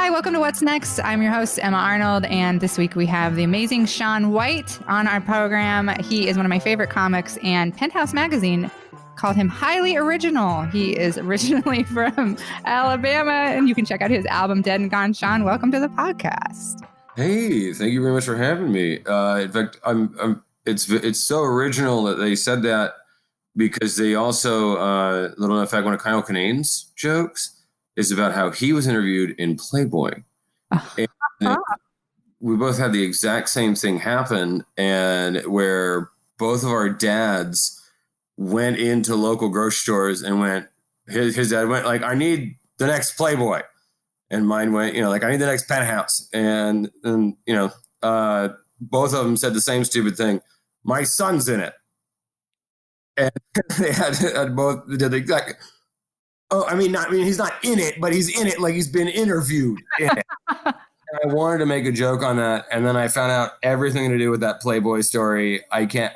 Hi, welcome to What's Next. I'm your host, Emma Arnold, and this week we have the amazing Shaun White on our program. He is one of my favorite comics, and Penthouse Magazine called him highly original. He is originally from Alabama, and you can check out his album, Dead and Gone. Shaun, welcome to the podcast. Hey, thank you very much for having me. In fact, it's so original that they said that because they also, little known fact, one of Kyle Kinane's jokes is about how he was interviewed in Playboy. And we both had the exact same thing happen, and where both of our dads went into local grocery stores and went, his dad went like, I need the next Playboy. And mine went, like, I need the next Penthouse. And both of them said the same stupid thing. My son's in it. And they had both did the exact. Oh, he's not in it, but he's in it like he's been interviewed in it. And I wanted to make a joke on that, and then I found out everything to do with that Playboy story.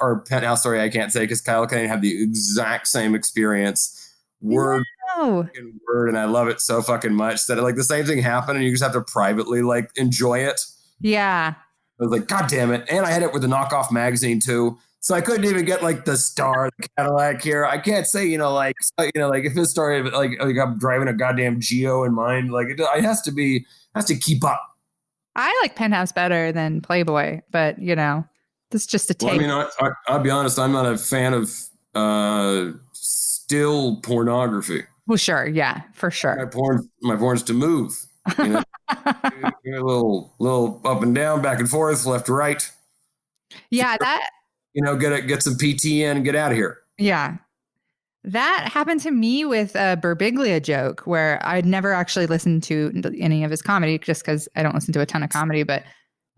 Or Penthouse story. I can't say because Kyle Kinane had the exact same experience, word for word, and I love it so fucking much that like the same thing happened, and you just have to privately like enjoy it. Yeah, I was like, God damn it! And I had it with the knockoff magazine too. So I couldn't even get like the star, the Cadillac here. I can't say, like if his story, like I'm driving a goddamn Geo in mine, like it has to keep up. I like Penthouse better than Playboy, but that's just a take. Well, I'll be honest, I'm not a fan of still pornography. Well, sure, yeah, for sure. My porn's to move, a little up and down, back and forth, left to right. Yeah, that. Get some PT in and get out of here. Yeah. That happened to me with a Birbiglia joke where I'd never actually listened to any of his comedy just because I don't listen to a ton of comedy, but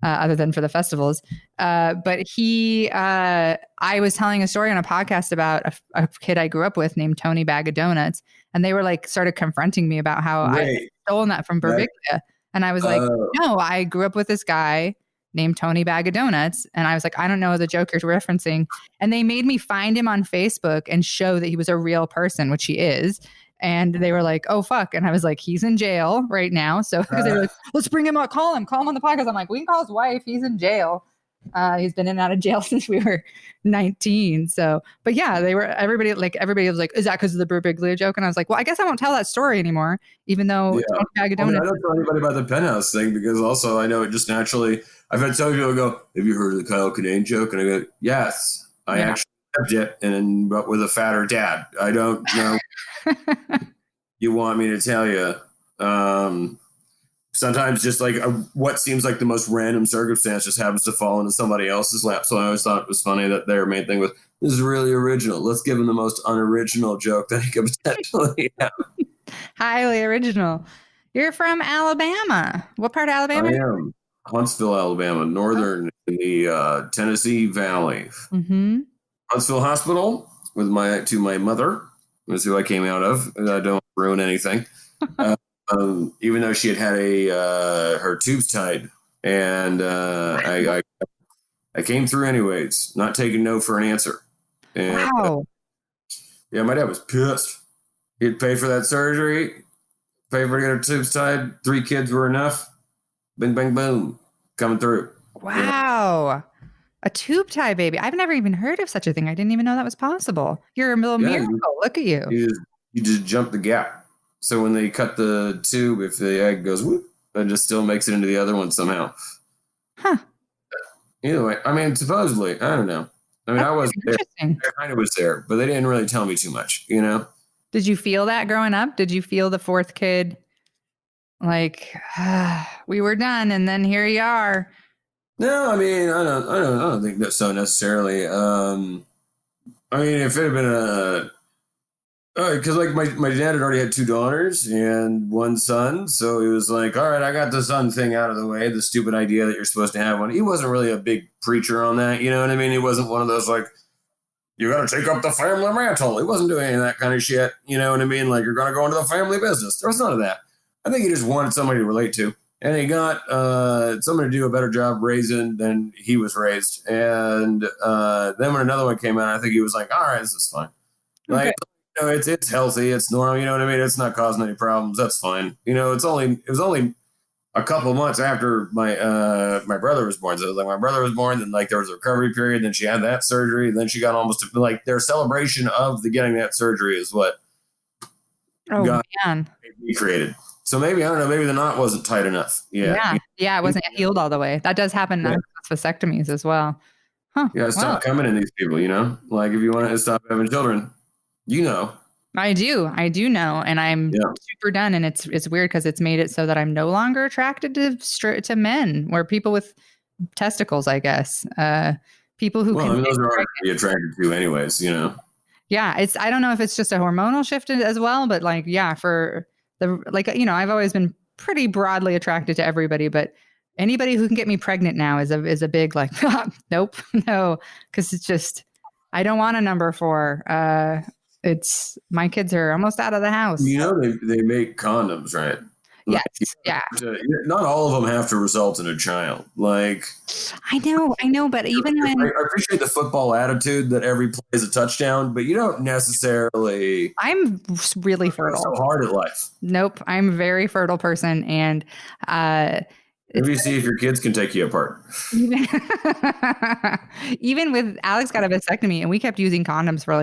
other than for the festivals. But I was telling a story on a podcast about a kid I grew up with named Tony Bag of Donuts. And they were like started confronting me about how I stolen that from Birbiglia. Right. And I was like, no, I grew up with this guy named Tony Bag of Donuts. And I was like, I don't know the joke you're referencing. And they made me find him on Facebook and show that he was a real person, which he is. And they were like, oh, fuck. And I was like, he's in jail right now. So because they were like, let's bring him up, call him on the podcast. I'm like, we can call his wife. He's in jail. He's been in and out of jail since we were 19. So, but yeah, everybody was like, is that because of the Birbiglia joke? And I was like, well, I guess I won't tell that story anymore, even though Tony Bag of Donuts. I don't tell anybody about the Penthouse thing because also I know it just naturally. I've had some people go, have you heard of the Kyle Kinane joke? And I go, yes, I actually heard it, but with a fatter dad. I don't know. You want me to tell you? Sometimes just like what seems like the most random circumstance just happens to fall into somebody else's lap. So I always thought it was funny that their main thing was, this is really original. Let's give him the most unoriginal joke that he could potentially have. Highly original. You're from Alabama. What part of Alabama? I am. Huntsville, Alabama, northern in the Tennessee Valley. Mm-hmm. Huntsville Hospital with my mother. That's who I came out of. I don't ruin anything. Even though she had her tubes tied, and I came through anyways, not taking no for an answer. And, wow. My dad was pissed. He'd pay for that surgery, pay for to get her tubes tied. 3 kids were enough. Bing, bang, boom, coming through. Wow. A tube tie baby. I've never even heard of such a thing. I didn't even know that was possible. You're a little miracle. Look at you. You just jump the gap. So when they cut the tube, if the egg goes whoop, it just still makes it into the other one somehow. Huh. Either way, supposedly, I don't know. I wasn't there. I kind of was there, but they didn't really tell me too much, Did you feel that growing up? Did you feel the 4th kid? Like, we were done, and then here you are. No, I don't think that's so necessarily. If it had been because like my dad had already had 2 daughters and 1 son, so he was like, all right, I got the son thing out of the way, the stupid idea that you're supposed to have one. He wasn't really a big preacher on that, you know what I mean? He wasn't one of those like, you got to take up the family mantle. He wasn't doing any of that kind of shit, you know what I mean? Like, you're going to go into the family business. There was none of that. I think he just wanted somebody to relate to. And he got somebody to do a better job raising than he was raised. And then when another one came out, I think he was like, all right, this is fine. Okay. Like, it's healthy. It's normal. You know what I mean? It's not causing any problems. That's fine. It was only a couple of months after my brother was born. So like my brother was born, then like there was a recovery period, then she had that surgery, then she got almost like their celebration of the getting that surgery is what Oh got man. me created. So maybe I don't know, maybe the knot wasn't tight enough. Yeah. Yeah, it wasn't healed all the way. That does happen Yeah. with vasectomies as well. Huh. You gotta Well, stop coming in these people, you know? Like if you want to stop having children, you know. I do know, and I'm Yeah. super done. And it's weird because it's made it so that I'm no longer attracted to men, or people with testicles, I guess. People who Well, can I mean, get those are hard pregnant. to be attracted to, anyways. You know. Yeah, I don't know if it's just a hormonal shift as well, but like yeah, for the like I've always been pretty broadly attracted to everybody, but anybody who can get me pregnant now is a big like nope, no, because it's just I don't want a number 4. It's my kids are almost out of the house. You know, they make condoms, right? Like, Yes, yeah. not all of them have to result in a child. Like, I know, but even when I appreciate the football attitude that every play is a touchdown, but you don't necessarily I'm really go fertile. so hard at life. Nope, I'm a very fertile person, and Maybe see if your kids can take you apart. even, even with Alex got a vasectomy, and we kept using condoms for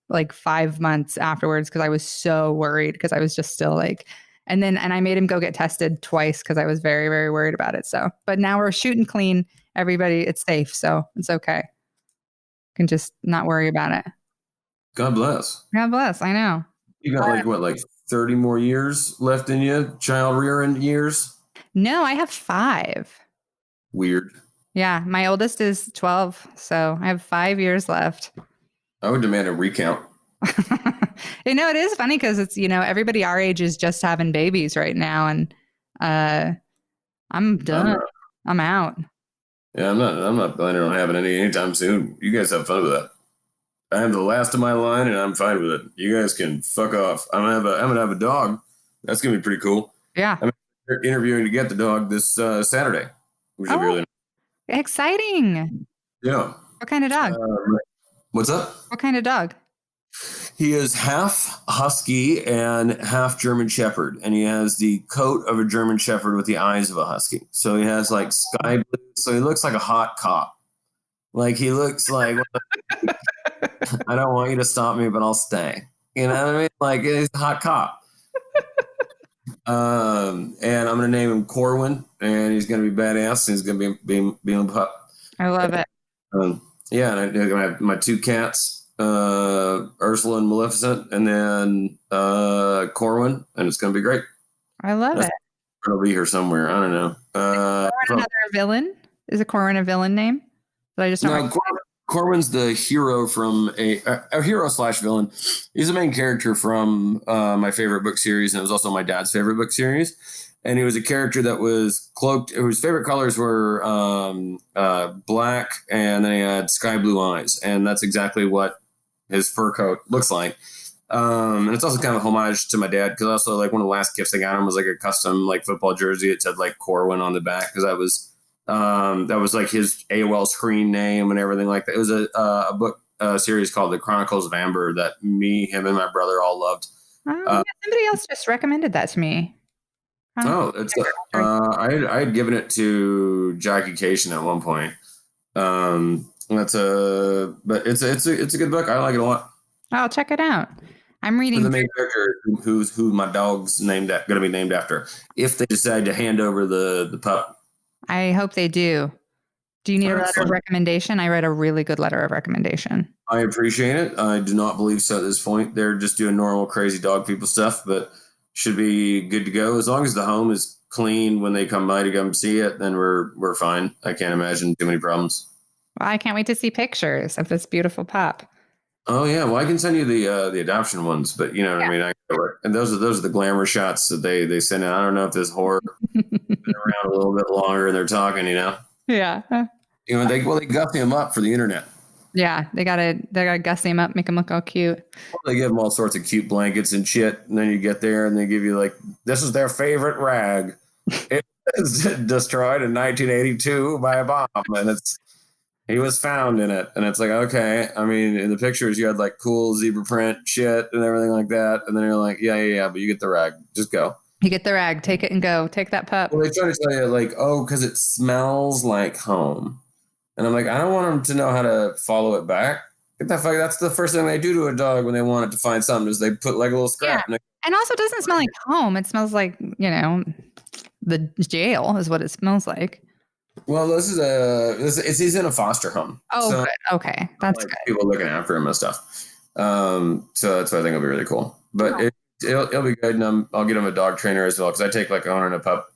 like 5 months afterwards because I was so worried because I was just still like, and I made him go get tested twice because I was very, very worried about it. So, but now we're shooting clean. Everybody, it's safe, so it's okay. Can just not worry about it. God bless. God bless. I know. You got like 30 more years left in you, child rearing years. No, I have 5. Weird. Yeah, my oldest is 12, so I have 5 years left. I would demand a recount. It is funny because it's everybody our age is just having babies right now, and I'm done. I'm out. Yeah, I'm not planning on having any anytime soon. You guys have fun with that. I am the last of my line, and I'm fine with it. You guys can fuck off. I'm gonna have a dog. That's gonna be pretty cool. Yeah. I'm interviewing to get the dog this Saturday, which will be really nice. Exciting. Yeah. What kind of dog? What's up? What kind of dog? He is half husky and half German Shepherd, and he has the coat of a German Shepherd with the eyes of a husky. So he has like sky blue. So he looks like a hot cop. Like he looks like I don't want you to stop me, but I'll stay. You know what I mean? Like he's a hot cop. And I'm gonna name him Corwin, and he's gonna be badass. And he's gonna be a pup. I love it. Yeah, and I'm gonna have my 2 cats. Ursula and Maleficent, and then Corwin, and it's gonna be great. I love it. It'll be here somewhere. I don't know. Is Corwin another villain? Is a Corwin a villain name? Did I just no, Corwin's the hero from a hero / villain. He's the main character from my favorite book series, and it was also my dad's favorite book series. And he was a character that was cloaked. His favorite colors were black, and then he had sky blue eyes, and that's exactly what his fur coat looks like. And it's also kind of a homage to my dad, because also like one of the last gifts I got him was like a custom like football jersey. It said like Corwin on the back, because that was like his AOL screen name and everything like that. It was a book series called The Chronicles of Amber that me, him, and my brother all loved. Somebody else just recommended that to me. It's I had given it to Jackie Cation at one point. But it's a good book. I like it a lot. I'll check it out. I'm reading the main character who my dog's going to be named after, if they decide to hand over the pup. I hope they do. Do you need a letter of recommendation? I read a really good letter of recommendation. I appreciate it. I do not believe so at this point. They're just doing normal crazy dog people stuff, but should be good to go. As long as the home is clean when they come by to come see it, then we're fine. I can't imagine too many problems. Well, I can't wait to see pictures of this beautiful pup. Oh yeah, well I can send you the adoption ones, but you know what I mean. And those are the glamour shots that they send in. I don't know if this whore been around a little bit longer and they're talking, you know. Yeah. They gussy them up for the internet. Yeah, they gotta gussy them up, make them look all cute. Well, they give them all sorts of cute blankets and shit, and then you get there and they give you like, this is their favorite rag. It was destroyed in 1982 by a bomb, and he was found in it, and it's like, okay. I mean, in the pictures you had like cool zebra print shit and everything like that, and then you're like, yeah, but you get the rag. Just go. You get the rag, take it and go. Take that pup. Well, they try to tell you like, oh, because it smells like home, and I'm like, I don't want them to know how to follow it back. Get that fuck. That's the first thing they do to a dog when they want it to find something is they put like a little Yeah. scrap. And also, it doesn't smell like home. It smells like, the jail is what it smells like. Well, he's in a foster home. Oh, so good. Okay. That's like good. people looking after him and stuff. So that's what I think will be really cool. But it'll be good, and I'll get him a dog trainer as well because I take like owner and a pup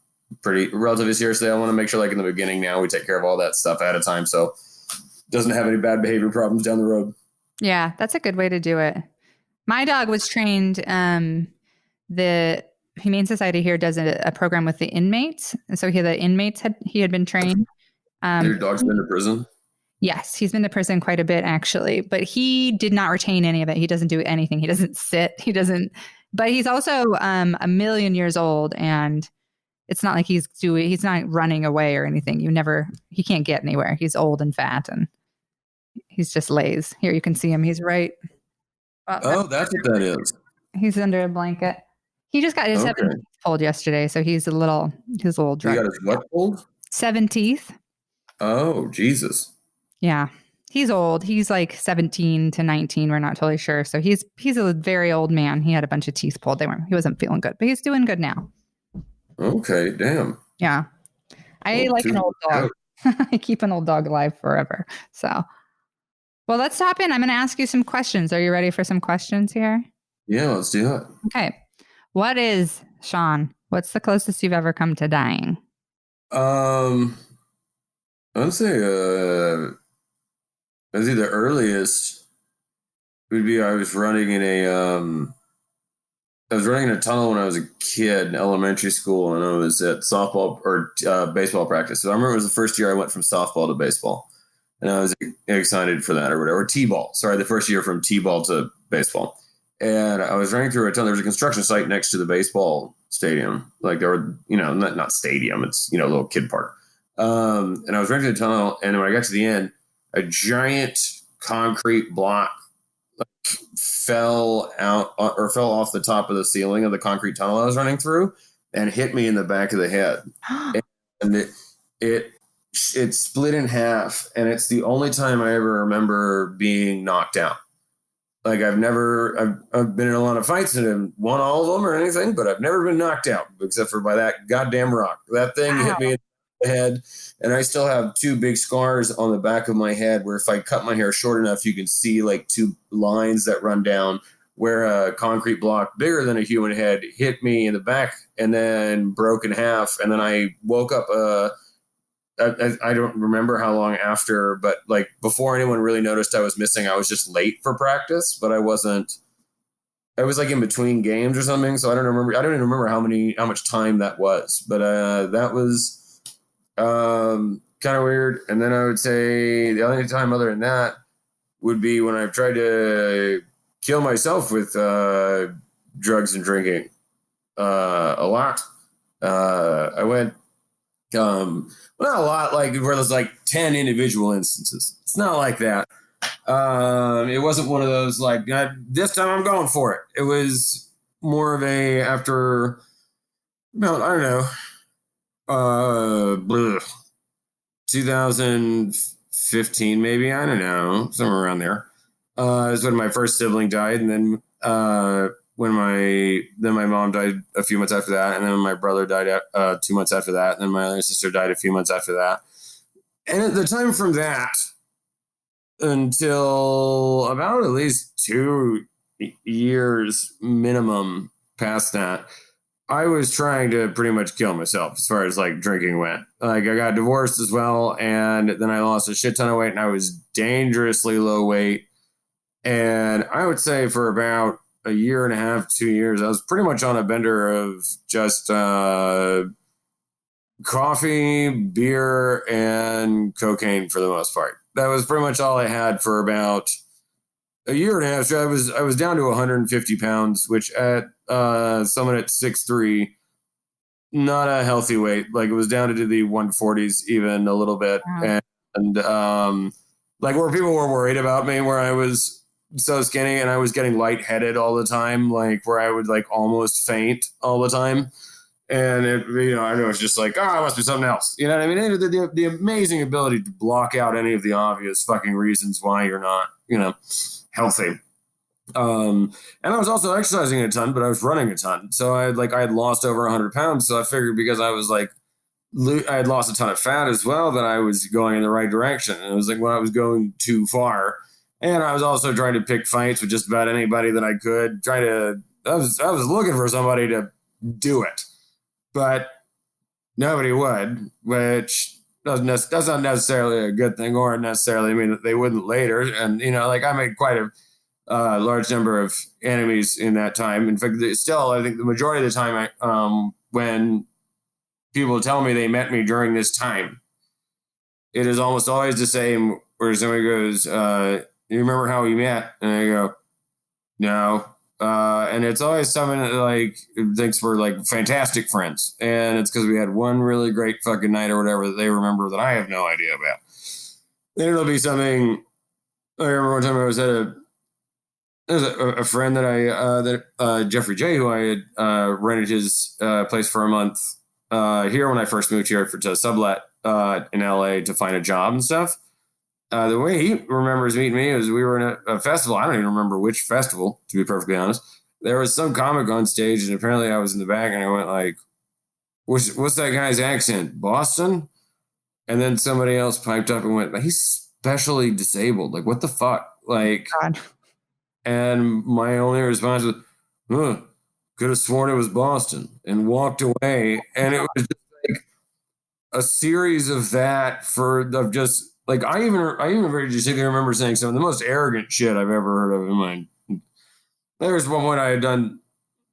pretty relatively seriously. I want to make sure like in the beginning now we take care of all that stuff ahead of time so it doesn't have any bad behavior problems down the road. Yeah, that's a good way to do it. My dog was trained. The Humane Society here does a program with the inmates, and so the inmates had been trained. Your dog's been to prison? Yes, he's been to prison quite a bit actually, but he did not retain any of it. He doesn't do anything. He doesn't sit. He doesn't. But he's also a million years old, and it's not like he's not running away or anything. He can't get anywhere. He's old and fat, and he's just lays. Here you can see him. He's right. That's what that is. He's under a blanket. He just got his 7 teeth pulled yesterday, so he's a little drunk. He got his what pulled? 7 teeth. Oh, Jesus. Yeah. He's old. He's like 17 to 19. We're not totally sure. So he's a very old man. He had a bunch of teeth pulled. He wasn't feeling good, but he's doing good now. Okay, damn. Yeah. I like an old dog. I keep an old dog alive forever. So, well, let's hop in. I'm going to ask you some questions. Are you ready for some questions here? Yeah, let's do it. Okay. Sean, what's the closest you've ever come to dying? I'd say I think the earliest would be I was running in a tunnel when I was a kid in elementary school, and I was at softball or baseball practice. So I remember it was the first year I went from softball to baseball, and I was excited for that or whatever. Or T-ball. Sorry, the first year from T-ball to baseball. And I was running through a tunnel. There was a construction site next to the baseball stadium. Like there were, not stadium. It's, a little kid park. And I was running through the tunnel. And when I got to the end, a giant concrete block fell off the top of the ceiling of the concrete tunnel I was running through and hit me in the back of the head. And it split in half. And it's the only time I ever remember being knocked out. Like I've been in a lot of fights and have won all of them or anything, but I've never been knocked out except for by that goddamn rock. That thing hit me in the head, and I still have 2 big scars on the back of my head where if I cut my hair short enough, you can see like 2 lines that run down where a concrete block bigger than a human head hit me in the back and then broke in half. And then I woke up I don't remember how long after, but like before anyone really noticed I was missing, I was just late for practice, but I was like in between games or something. So I don't even remember how much time that was, but that was kind of weird. And then I would say the only time other than that would be when I've tried to kill myself with drugs and drinking a lot. I went, not a lot, like where there's like 10 individual instances. It's not like that. It wasn't one of those like this time I'm going for it. It was more of a after, I don't know, 2015 maybe, I don't know, somewhere around there. Is when my first sibling died, and then when my mom died a few months after that, and then my brother died 2 months after that, and then my other sister died a few months after that. And at the time from that until about at least 2 years minimum past that, I was trying to pretty much kill myself as far as like drinking went. Like I got divorced as well, and then I lost a shit ton of weight, and I was dangerously low weight. And I would say for about a year and a half, 2 years, I was pretty much on a bender of just coffee, beer, and cocaine for the most part. That was pretty much all I had for about a year and a half. So I was down to 150 pounds, which at someone at 6'3", not a healthy weight. Like it was down to the 140s even a little bit. Wow. And like where people were worried about me, where I was so skinny and I was getting lightheaded all the time, like where I would like almost faint all the time. And I know it's just like, it must be something else. You know what I mean? The amazing ability to block out any of the obvious fucking reasons why you're not, healthy. And I was also exercising a ton, but I was running a ton. So I had lost over 100 pounds. So I figured because I was like, I had lost a ton of fat as well, that I was going in the right direction. And it was like when I was going too far. And I was also trying to pick fights with just about anybody that I could. I was looking for somebody to do it, but nobody would, which that's not necessarily a good thing, or necessarily mean that they wouldn't later. And I made quite a large number of enemies in that time. In fact, still, I think the majority of the time, when people tell me they met me during this time, it is almost always the same. Where somebody goes, "You remember how we met?" And I go, "No." And it's always someone that like thinks we're like fantastic friends, and it's because we had one really great fucking night or whatever that they remember that I have no idea about. Then it'll be something. I remember one time I was at there's a friend that Jeffrey J, who I had rented his place for a month here when I first moved here to sublet in LA to find a job and stuff. The way he remembers meeting me is we were in a festival. I don't even remember which festival, to be perfectly honest. There was some comic on stage, and apparently I was in the back, and I went like, what's that guy's accent? Boston? And then somebody else piped up and went, he's specially disabled. Like, what the fuck? Like, God. And my only response was, could have sworn it was Boston, and walked away. And it was just like a series of that of just like, I even very distinctly remember saying some of the most arrogant shit I've ever heard of in my. There was one point I had done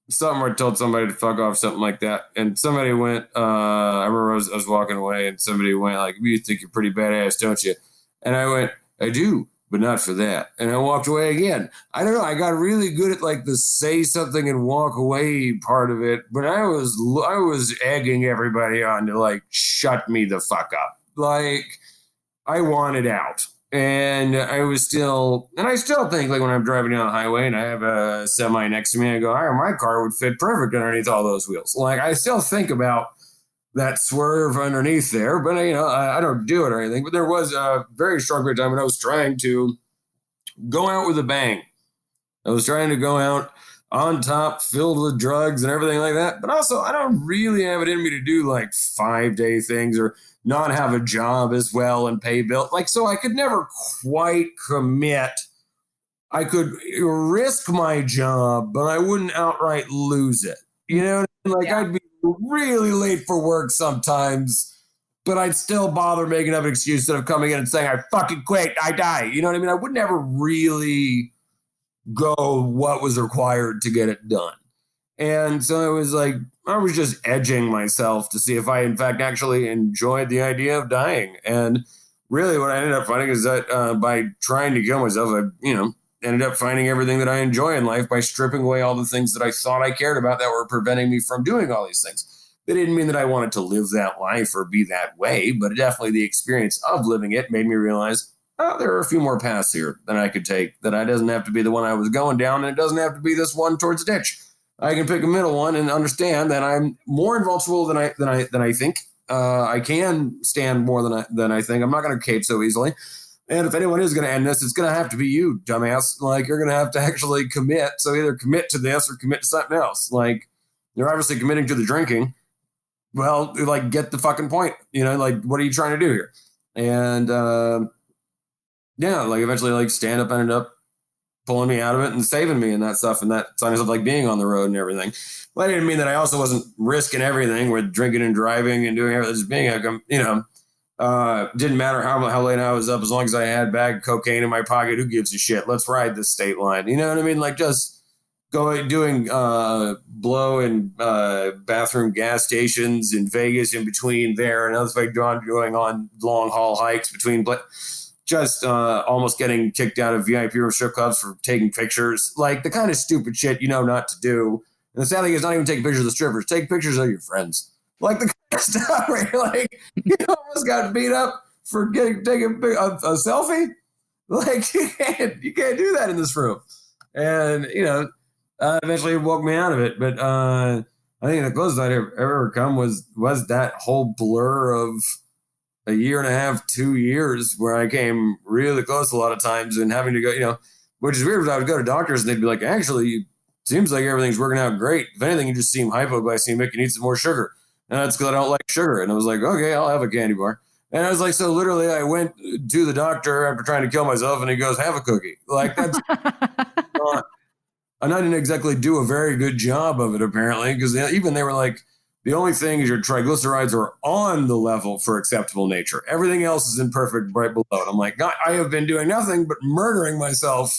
something where I told somebody to fuck off, something like that. And somebody went, I remember I was walking away, and somebody went like, you think you're pretty badass, don't you? And I went, I do, but not for that. And I walked away again. I don't know. I got really good at like the say something and walk away part of it, but I was egging everybody on to like shut me the fuck up. Like, I wanted out. And I still think like when I'm driving down the highway and I have a semi next to me, I go, my car would fit perfect underneath all those wheels. Like, I still think about that swerve underneath there, but I don't do it or anything. But there was a very strong period of time when I was trying to go out with a bang. I was trying to go out on top, filled with drugs and everything like that. But also, I don't really have it in me to do like 5-day things or not have a job as well and pay bills. Like, so I could never quite commit. I could risk my job, but I wouldn't outright lose it. You know, like I'd be really late for work sometimes, but I'd still bother making up an excuse instead of coming in and saying, I fucking quit, I die. You know what I mean? I would never really go what was required to get it done. And so it was like, I was just edging myself to see if I, in fact, actually enjoyed the idea of dying. And really what I ended up finding is that by trying to kill myself, I, ended up finding everything that I enjoy in life by stripping away all the things that I thought I cared about that were preventing me from doing all these things. That didn't mean that I wanted to live that life or be that way, but definitely the experience of living it made me realize, there are a few more paths here than I could take, that it doesn't have to be the one I was going down, and it doesn't have to be this one towards the ditch. I can pick a middle one and understand that I'm more invincible than I think. I can stand more than I think. I'm not going to cape so easily. And if anyone is going to end this, it's going to have to be you, dumbass. Like, you're going to have to actually commit. So either commit to this or commit to something else. Like, you're obviously committing to the drinking. Well, like, get the fucking point. Like, what are you trying to do here? And like eventually, like, stand up ended up pulling me out of it and saving me and that stuff, and that sign of like being on the road and everything. But I didn't mean that I also wasn't risking everything with drinking and driving and doing everything. Just being didn't matter how late I was up, as long as I had a bag of cocaine in my pocket. Who gives a shit? Let's ride this state line. You know what I mean? Like, just doing blow and bathroom gas stations in Vegas in between there, and others like going on long haul hikes between. Just almost getting kicked out of VIP room strip clubs for taking pictures. Like, the kind of stupid shit you know not to do. And the sad thing is not even taking pictures of the strippers. Take pictures of your friends. Like, the kind of stuff where you're like, you almost got beat up for taking a selfie. Like, you can't do that in this room. And, eventually it woke me out of it. But I think the closest I'd ever come was that whole blur of a year and a half, 2 years, where I came really close a lot of times and having to go, which is weird. Because I would go to doctors and they'd be like, actually, seems like everything's working out great. If anything, you just seem hypoglycemic. You need some more sugar. And that's because I don't like sugar. And I was like, okay, I'll have a candy bar. And I was like, so literally, I went to the doctor after trying to kill myself, and he goes, have a cookie. Like, that's not, and I didn't exactly do a very good job of it, apparently, because even they were like, the only thing is your triglycerides are on the level for acceptable nature. Everything else is imperfect right below it. I'm like, I have been doing nothing but murdering myself.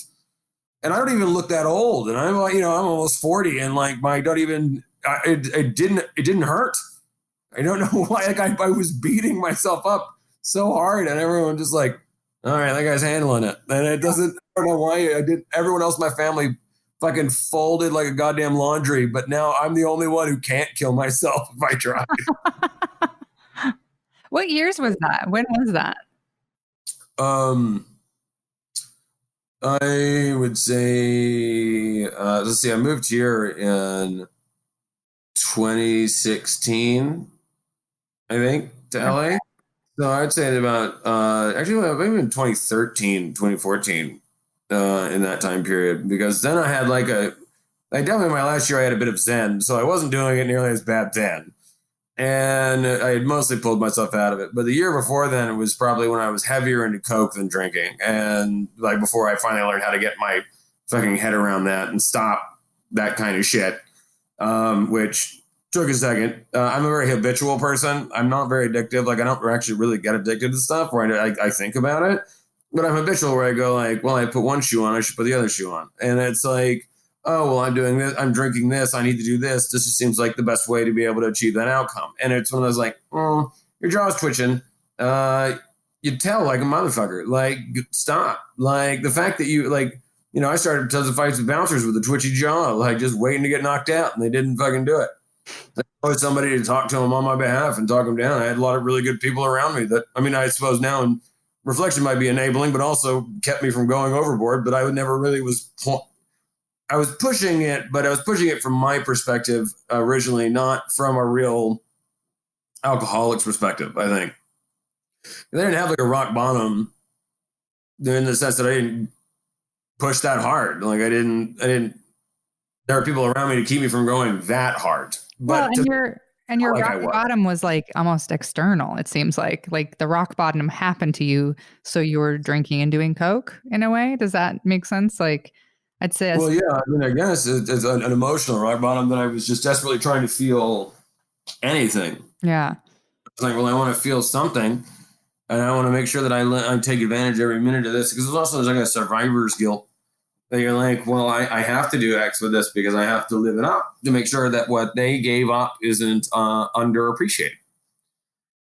And I don't even look that old. And I'm like, I'm almost 40, and like, it didn't hurt. I don't know why. Like, I was beating myself up so hard, and everyone just like, all right, that guy's handling it. And it doesn't, I don't know why I did. Everyone else in my family fucking folded like a goddamn laundry, but now I'm the only one who can't kill myself if I try. What years was that? When was that? I would say, let's see, I moved here in 2016, I think, to LA. So I'd say about, actually, maybe in 2013, 2014, in that time period, because then I had definitely my last year I had a bit of Zen, so I wasn't doing it nearly as bad then. And I had mostly pulled myself out of it. But the year before then, it was probably when I was heavier into coke than drinking. And like before I finally learned how to get my fucking head around that and stop that kind of shit, which took a second. I'm a very habitual person. I'm not very addictive. Like, I don't actually really get addicted to stuff where I think about it. But I'm habitual where I go like, well, I put one shoe on, I should put the other shoe on. And it's like, oh, well, I'm doing this, I'm drinking this, I need to do this. This just seems like the best way to be able to achieve that outcome. And it's one of those like, oh, your jaw's twitching. You tell like a motherfucker, like, stop. Like, the fact that you, like, I started tons of fights with bouncers with a twitchy jaw, like just waiting to get knocked out, and they didn't fucking do it. I wanted somebody to talk to them on my behalf and talk them down. I had a lot of really good people around me that, I suppose now in reflection might be enabling, but also kept me from going overboard. But I would never really I was pushing it, but I was pushing it from my perspective originally, not from a real alcoholic's perspective, I think. They didn't have like a rock bottom in the sense that I didn't push that hard. Like, I didn't, there are people around me to keep me from going that hard. But your rock bottom was like almost external. It seems like the rock bottom happened to you. So you were drinking and doing coke in a way. Does that make sense? Like, I'd say. Well, yeah, I guess it's an emotional rock bottom that I was just desperately trying to feel anything. Yeah. It's like, well, I want to feel something, and I want to make sure that I take advantage every minute of this, because there's like a survivor's guilt that you're like, well, I have to do X with this because I have to live it up to make sure that what they gave up isn't underappreciated.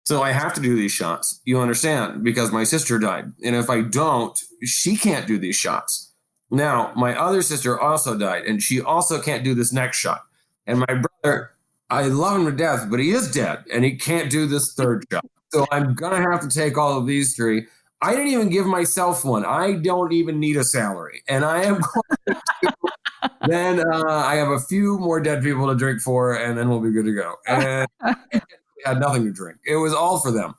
So I have to do these shots. You understand? Because my sister died, and if I don't, she can't do these shots. Now, my other sister also died, and she also can't do this next shot. And my brother, I love him to death, but he is dead, and he can't do this third shot. So I'm going to have to take all of these three. I didn't even give myself one. I don't even need a salary. And I am going to then I have a few more dead people to drink for, and then we'll be good to go. And we had nothing to drink. It was all for them.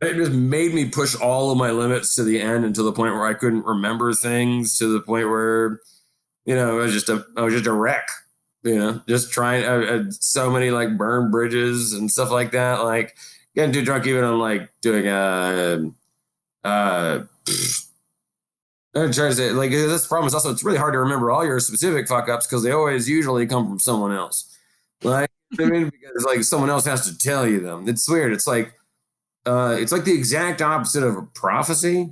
It just made me push all of my limits to the end, and to the point where I couldn't remember things, to the point where, I was just a wreck, just trying so many like burn bridges and stuff like that. Like, getting too drunk even on like doing I'm trying to say, like, this problem is also, it's really hard to remember all your specific fuck ups because they always usually come from someone else. Like, because like someone else has to tell you them. It's weird. It's like the exact opposite of a prophecy.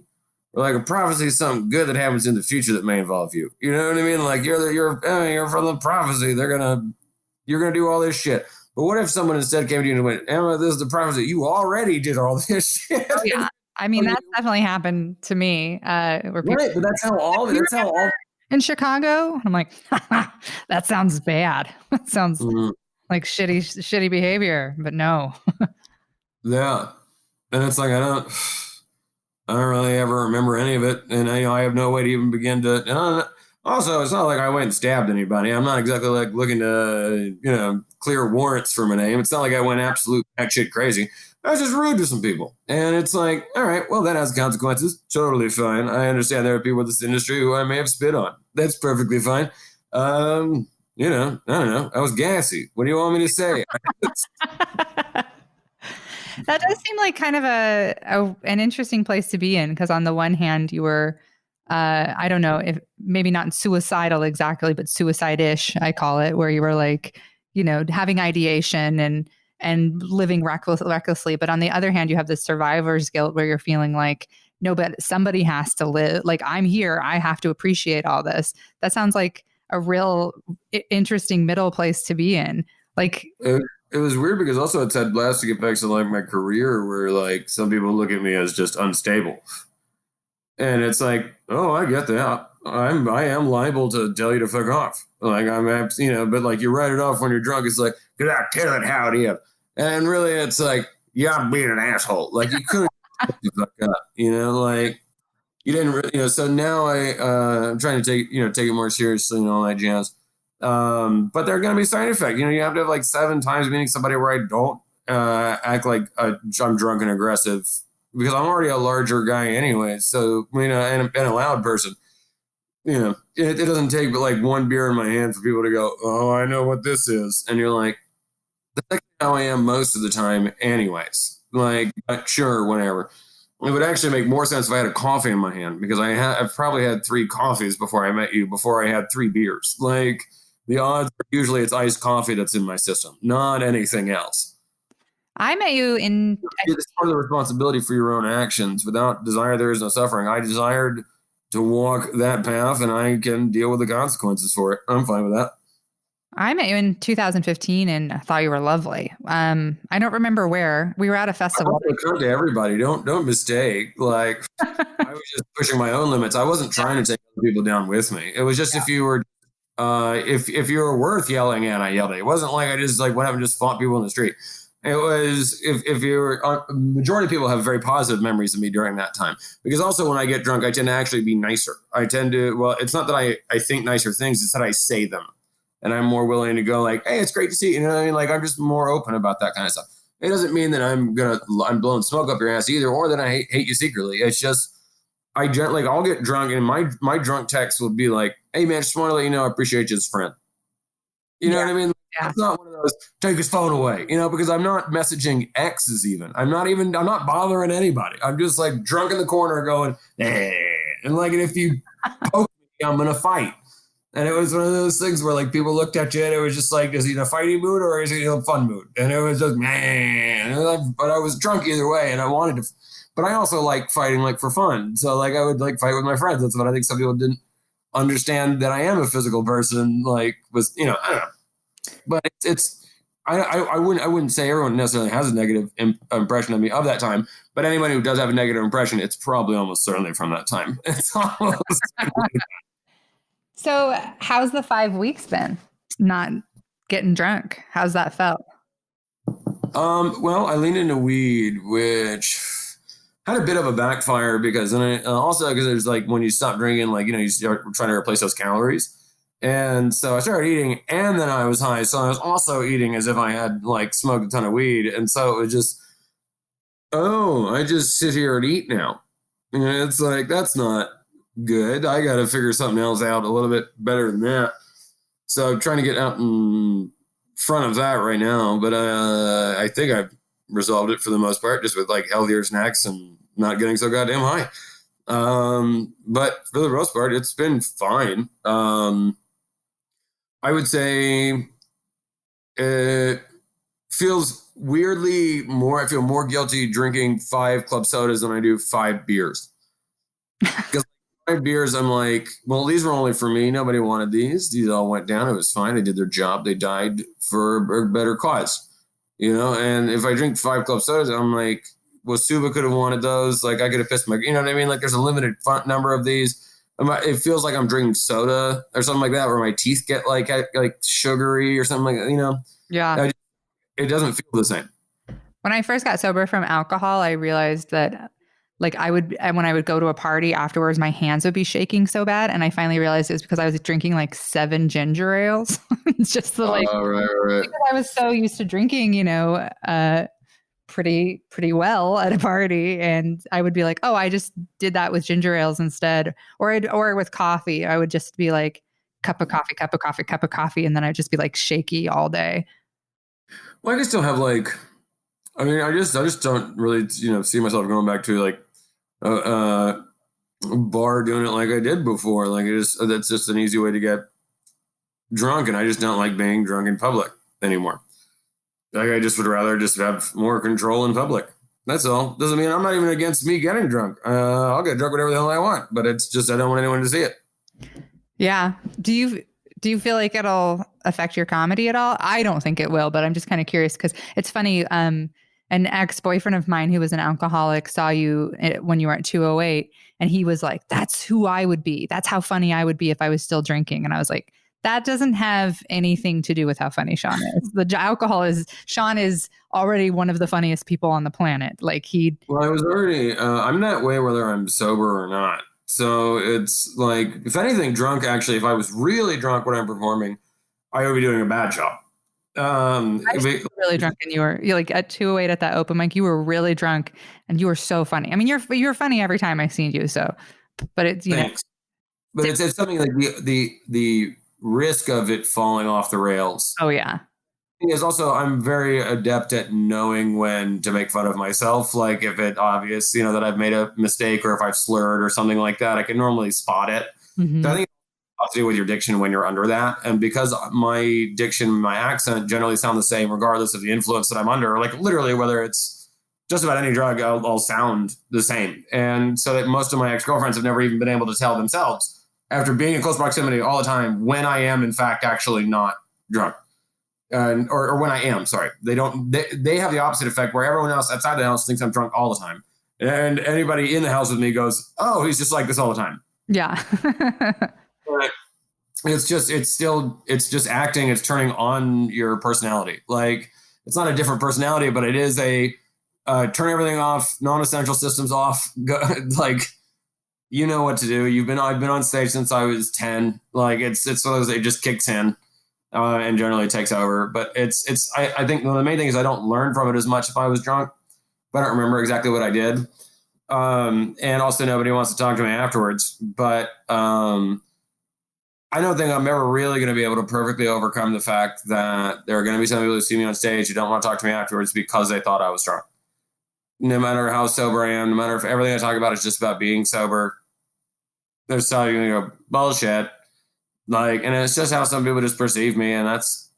Or like, a prophecy is something good that happens in the future that may involve you. You know what I mean? Like, you're from the prophecy. You're gonna do all this shit. But what if someone instead came to you and went, Emma, this is the prophecy. You already did all this shit. Oh, yeah. I mean, that's definitely happened to me. Right, but that's how all. In Chicago, I'm like, that sounds bad. That sounds like shitty behavior. But no. Yeah, and it's like I don't really ever remember any of it, and I have no way to even begin to. Also, it's not like I went and stabbed anybody. I'm not exactly like looking to, clear warrants for my name. It's not like I went absolute batshit crazy. I was just rude to some people. And it's like, all right, well, that has consequences. Totally fine. I understand there are people in this industry who I may have spit on. That's perfectly fine. I don't know. I was gassy. What do you want me to say? That does seem like kind of an interesting place to be in, because on the one hand you were I don't know if maybe not suicidal exactly, but suicide-ish, I call it, where you were like, having ideation and living recklessly. But on the other hand, you have this survivor's guilt where you're feeling like, no, but somebody has to live. Like, I'm here. I have to appreciate all this. That sounds like a real interesting middle place to be in. Like, It was weird because also it's had lasting effects on like my career where like some people look at me as just unstable. And it's like, oh, I get that. I am liable to tell you to fuck off. Like but like you write it off when you're drunk. It's like, good I tell it how it is. And really it's like, yeah, I'm being an asshole. Like you couldn't fuck up, like you didn't really, so now I'm trying to take it more seriously and all that jazz. But there are going to be side effects. You have to have like 7 times meeting somebody where I don't act like I'm drunk and aggressive because I'm already a larger guy anyway. So, and a loud person, it doesn't take but like one beer in my hand for people to go, oh, I know what this is. And you're like, that's how I am most of the time anyways. Like, sure, whatever. It would actually make more sense if I had a coffee in my hand because I've probably had 3 coffees before I met you, before I had 3 beers. Like, the odds are usually it's iced coffee that's in my system, not anything else. I met you in. It's part of the responsibility for your own actions. Without desire, there is no suffering. I desired to walk that path, and I can deal with the consequences for it. I'm fine with that. I met you in 2015 and I thought you were lovely. I don't remember where. We were at a festival. I come to everybody. Don't mistake. Like I was just pushing my own limits. I wasn't trying to take other people down with me. It was just if you were if you were worth yelling at, I yelled at you. It wasn't like I just like went up and just fought people in the street. It was if you were majority of people have very positive memories of me during that time because also when I get drunk I tend to actually be nicer. I tend to it's not that I think nicer things, it's that I say them, and I'm more willing to go like, hey, it's great to see you. You know what I mean? Like I'm just more open about that kind of stuff. It doesn't mean that I'm blowing smoke up your ass either, or that I hate you secretly. It's just I'll get drunk and my drunk text will be like, hey man, just want to let you know I appreciate you as a friend. You know what I mean? Yeah. It's not one of those take his phone away, because I'm not messaging exes even. I'm not bothering anybody. I'm just like drunk in the corner going, and like, and if you poke me, I'm gonna fight. And it was one of those things where like people looked at you and it was just like, is he in a fighting mood or is he in a fun mood? And it was just, but I was drunk either way and I wanted to, but I also like fighting like for fun. So like I would like fight with my friends. That's what I think some people didn't understand that I am a physical person. Like was, I don't know, but I wouldn't say everyone necessarily has a negative impression of me of that time, but anyone who does have a negative impression, it's probably almost certainly from that time. It's almost. So, how's the 5 weeks been? Not getting drunk. How's that felt? Well, I leaned into weed, which had a bit of a backfire because then also because there's like when you stop drinking, like you start trying to replace those calories, and so I started eating, and then I was high, so I was also eating as if I had like smoked a ton of weed, and so it was just, I just sit here and eat now, and it's like that's not good. I got to figure something else out a little bit better than that. So I'm trying to get out in front of that right now, but I think I've resolved it for the most part, just with like healthier snacks and not getting so goddamn high. But for the most part, it's been fine. I would say it feels weirdly I feel more guilty drinking 5 club sodas than I do 5 beers. Because 5 beers, I'm like, well, these were only for me. Nobody wanted these. These all went down. It was fine. They did their job. They died for a better cause, And if I drink 5 club sodas, I'm like, well, Suba could have wanted those. Like I could have pissed you know what I mean? Like there's a limited number of these. It feels like I'm drinking soda or something like that, where my teeth get like sugary or something like that. Yeah. It doesn't feel the same. When I first got sober from alcohol, I realized that like when I would go to a party afterwards, my hands would be shaking so bad. And I finally realized it was because I was drinking like 7 ginger ales. It's just the like, Right, right. because I was so used to drinking, pretty well at a party. And I would be like, oh, I just did that with ginger ales instead. Or with coffee. I would just be like, cup of coffee, cup of coffee, cup of coffee. And then I'd just be like shaky all day. Well, I can still have like, I mean, I just don't really, see myself going back to like a bar doing it like I did before. Like that's just an easy way to get drunk, and I just don't like being drunk in public anymore. Like I just would rather just have more control in public. That's all. Doesn't mean I'm not even against me getting drunk. I'll get drunk whatever the hell I want, but it's just I don't want anyone to see it. Yeah. Do you feel like it'll affect your comedy at all? I don't think it will, but I'm just kind of curious because it's funny. An ex-boyfriend of mine who was an alcoholic saw you when you were at 208, and he was like, "That's who I would be. That's how funny I would be if I was still drinking." And I was like, "That doesn't have anything to do with how funny Sean is. Sean is already one of the funniest people on the planet. Like he, Well, I was already. I'm that way whether I'm sober or not. So it's like, if anything, drunk. Actually, if I was really drunk when I'm performing, I would be doing a bad job. I was really drunk, and you're like at 208 at that open mic. You were really drunk, and you were so funny. I mean, you're funny every time I seen you. So, but it's Thanks. But it's something like the risk of it falling off the rails. oh yeah, Is also I'm very adept at knowing when to make fun of myself. Like if it obvious, that I've made a mistake or if I've slurred or something like that, I can normally spot it. So I think it has to do with your diction when you're under that. And because my diction, my accent generally sound the same regardless of the influence that I'm under, like literally whether it's just about any drug, I'll sound the same. And so that most of my ex-girlfriends have never even been able to tell themselves after being in close proximity all the time when I am in fact actually not drunk. Or when I am, sorry. They have the opposite effect where everyone else outside the house thinks I'm drunk all the time. And anybody in the house with me goes, oh, he's just like this all the time. yeah. But it's just acting. It's turning on your personality. Like it's not a different personality, but it is a turn everything off, non-essential systems off. Like, you know what to do. I've been on stage since I was 10. Like it's one of those, it just kicks in. And generally takes over. But I think the main thing is I don't learn from it as much if I was drunk, but I don't remember exactly what I did. And also nobody wants to talk to me afterwards. But I don't think I'm ever really going to be able to perfectly overcome the fact that there are going to be some people who see me on stage who don't want to talk to me afterwards because they thought I was drunk. No matter how sober I am, no matter if everything I talk about is just about being sober, they're still going to go, bullshit. Like, and it's just how some people just perceive me, and that's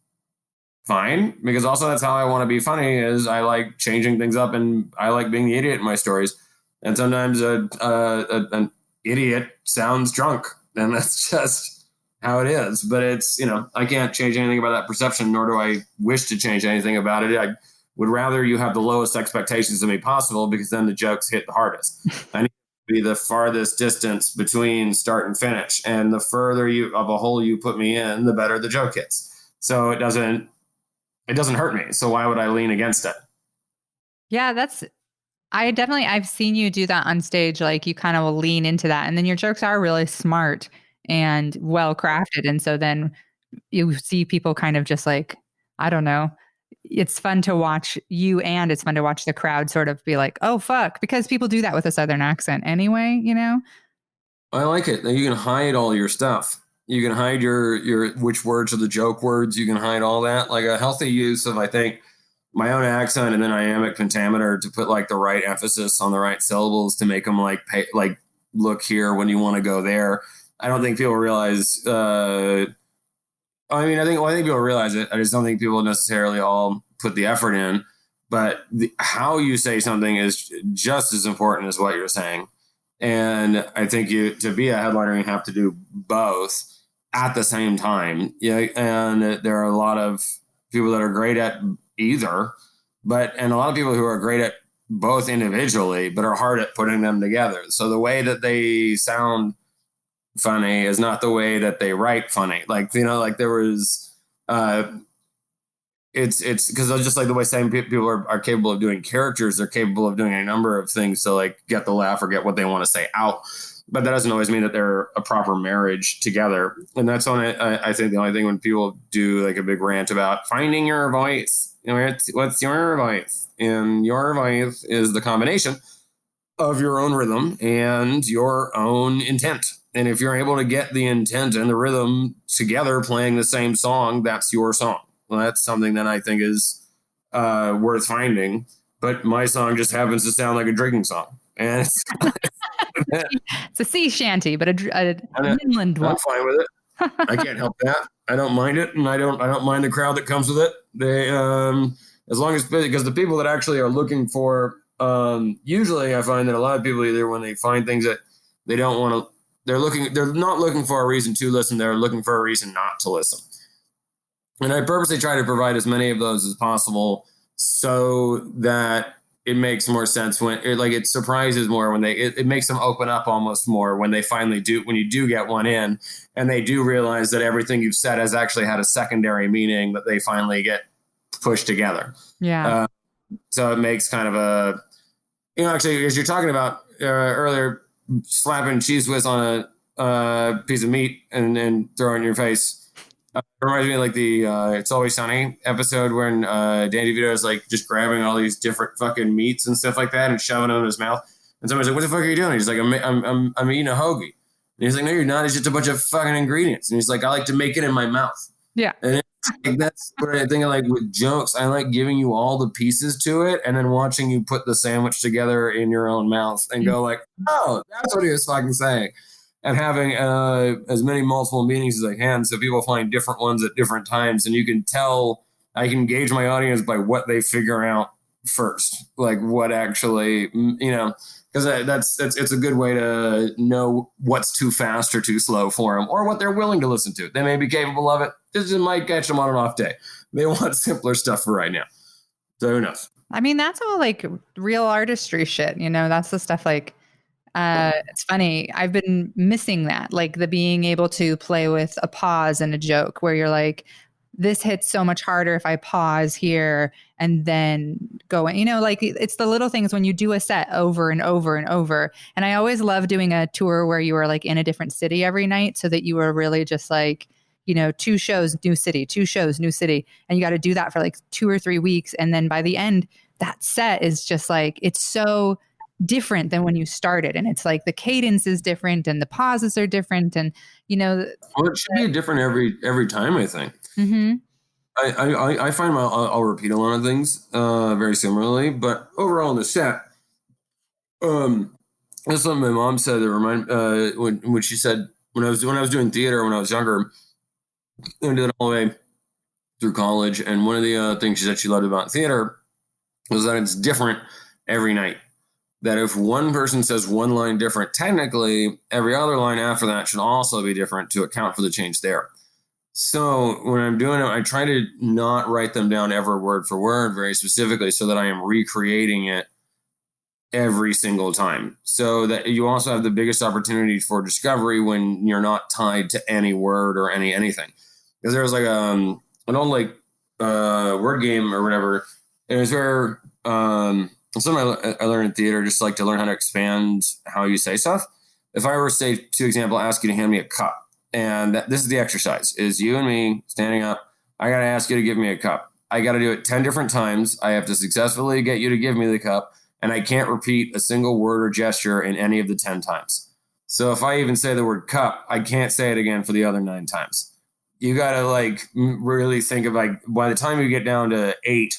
fine because also that's how I want to be funny. Is I like changing things up, and I like being the idiot in my stories. And sometimes an idiot sounds drunk, and that's just how it is. But it's I can't change anything about that perception, nor do I wish to change anything about it. I would rather you have the lowest expectations of me possible because then the jokes hit the hardest. I need be the farthest distance between start and finish. And the further of a hole you put me in, the better the joke hits. So it doesn't hurt me. So why would I lean against it? Yeah, I've seen you do that on stage. Like you kind of will lean into that. And then your jokes are really smart and well crafted. And so then you see people kind of just like, I don't know. It's fun to watch you, and it's fun to watch the crowd sort of be like, oh, fuck, because people do that with a Southern accent anyway, I like it. You can hide all your stuff. You can hide your which words are the joke words. You can hide all that. Like a healthy use of, I think, my own accent and then iambic pentameter to put like the right emphasis on the right syllables to make them like look here when you want to go there. I don't think people realize. I think people realize it. I just don't think people necessarily all put the effort in. But how you say something is just as important as what you're saying. And I think to be a headliner, you have to do both at the same time. Yeah, and there are a lot of people that are great at either, and a lot of people who are great at both individually, but are hard at putting them together. So the way that they sound funny is not the way that they write funny. Like there was it's because just like the way same people are capable of doing characters, they're capable of doing a number of things to like get the laugh or get what they want to say out. But that doesn't always mean that they're a proper marriage together. And that's on it. I think the only thing when people do like a big rant about finding your voice, what's your voice? And your voice is the combination of your own rhythm and your own intent. And if you're able to get the intent and the rhythm together playing the same song, that's your song. Well, that's something that I think is worth finding. But my song just happens to sound like a drinking song. And it's a sea shanty, but a inland one. I'm fine with it. I can't help that. I don't mind it, and I don't mind the crowd that comes with it. They as long as because the people that actually are looking for usually I find that a lot of people either when they find things that they don't want to they're not looking for a reason to listen, they're looking for a reason not to listen. And I purposely try to provide as many of those as possible so that it makes more sense when it surprises more when it makes them open up almost more when they finally do, when you do get one in and they do realize that everything you've said has actually had a secondary meaning that they finally get pushed together. Yeah. So it makes kind of a, actually, as you're talking about earlier, slapping cheese whiz on a piece of meat and throwing it in your face. Reminds me of like the It's Always Sunny episode when Danny DeVito is like just grabbing all these different fucking meats and stuff like that and shoving them in his mouth. And somebody's like, "What the fuck are you doing?" He's like, "I'm eating a hoagie." And he's like, "No, you're not. It's just a bunch of fucking ingredients." And he's like, "I like to make it in my mouth." Yeah. And like, that's what I think of like with jokes. I like giving you all the pieces to it and then watching you put the sandwich together in your own mouth and go like, "Oh, that's what he was fucking saying." And having as many multiple meanings as I can so people find different ones at different times. And you can tell, I can gauge my audience by what they figure out first, like what actually, because it's a good way to know what's too fast or too slow for them or what they're willing to listen to. They may be capable of it. This just might catch them on an off day. They want simpler stuff for right now. So who knows? I mean, that's all like real artistry shit. That's the stuff like, it's funny. I've been missing that, like the being able to play with a pause and a joke where you're like, this hits so much harder if I pause here and then go in, like it's the little things when you do a set over and over and over. And I always love doing a tour where you are like in a different city every night so that you are really just like, 2 shows, new city, 2 shows, new city. And you got to do that for like 2 or 3 weeks. And then by the end, that set is just like, it's so different than when you started, and it's like the cadence is different and the pauses are different, and well, it should be different every time. I think. Mm-hmm. I find I'll repeat a lot of things very similarly, but overall in the set, that's something my mom said that remind when she said when I was doing theater when I was younger, I did it all the way through college, and one of the things she said she loved about theater was that it's different every night. That if one person says one line different, technically every other line after that should also be different to account for the change there. So when I'm doing it, I try to not write them down ever word for word very specifically so that I am recreating it every single time. So that you also have the biggest opportunity for discovery when you're not tied to any word or anything. Because there was like an old like word game or whatever. It was where something I learned in theater, just like to learn how to expand how you say stuff. If I were to say, to example, ask you to hand me a cup, and this is the exercise, is you and me standing up, I got to ask you to give me a cup. I got to do it 10 different times. I have to successfully get you to give me the cup, and I can't repeat a single word or gesture in any of the 10 times. So if I even say the word cup, I can't say it again for the other 9 times. You got to like really think of like, by the time you get down to 8,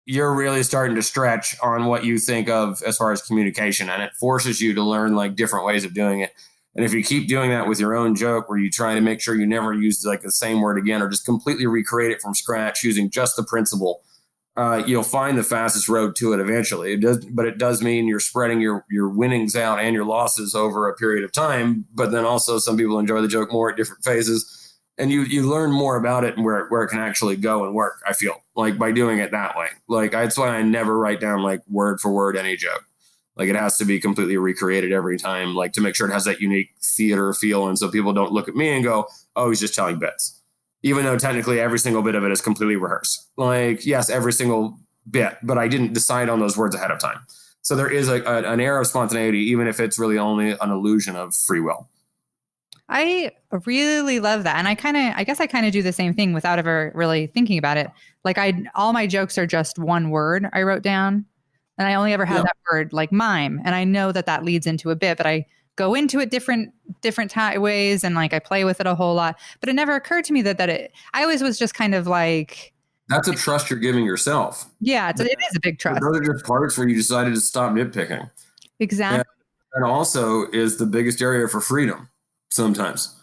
you're really starting to stretch on what you think of as far as communication, and it forces you to learn like different ways of doing it. And if you keep doing that with your own joke where you try to make sure you never use like the same word again or just completely recreate it from scratch using just the principle, you'll find the fastest road to it eventually. It does mean you're spreading your winnings out and your losses over a period of time. But then also some people enjoy the joke more at different phases. And you learn more about it and where it can actually go and work, I feel, like by doing it that way. Like that's why I never write down like word for word any joke. Like it has to be completely recreated every time, like to make sure it has that unique theater feel. And so people don't look at me and go, "Oh, he's just telling bits." even though technically every single bit of it is completely rehearsed. Like, yes, every single bit, but I didn't decide on those words ahead of time. So there is an air of spontaneity, even if it's really only an illusion of free will. I really love that. And I guess I kind of do the same thing without ever really thinking about it. Like all my jokes are just one word I wrote down, and I only ever had Yeah. that word, like mime. And I know that that leads into a bit, but I go into it different ways, and like I play with it a whole lot. But it never occurred to me I always was just kind of like, That's a trust you're giving yourself. yeah, it is a big trust. Those are just parts where you decided to stop nitpicking. Exactly. And also is the biggest area for freedom sometimes.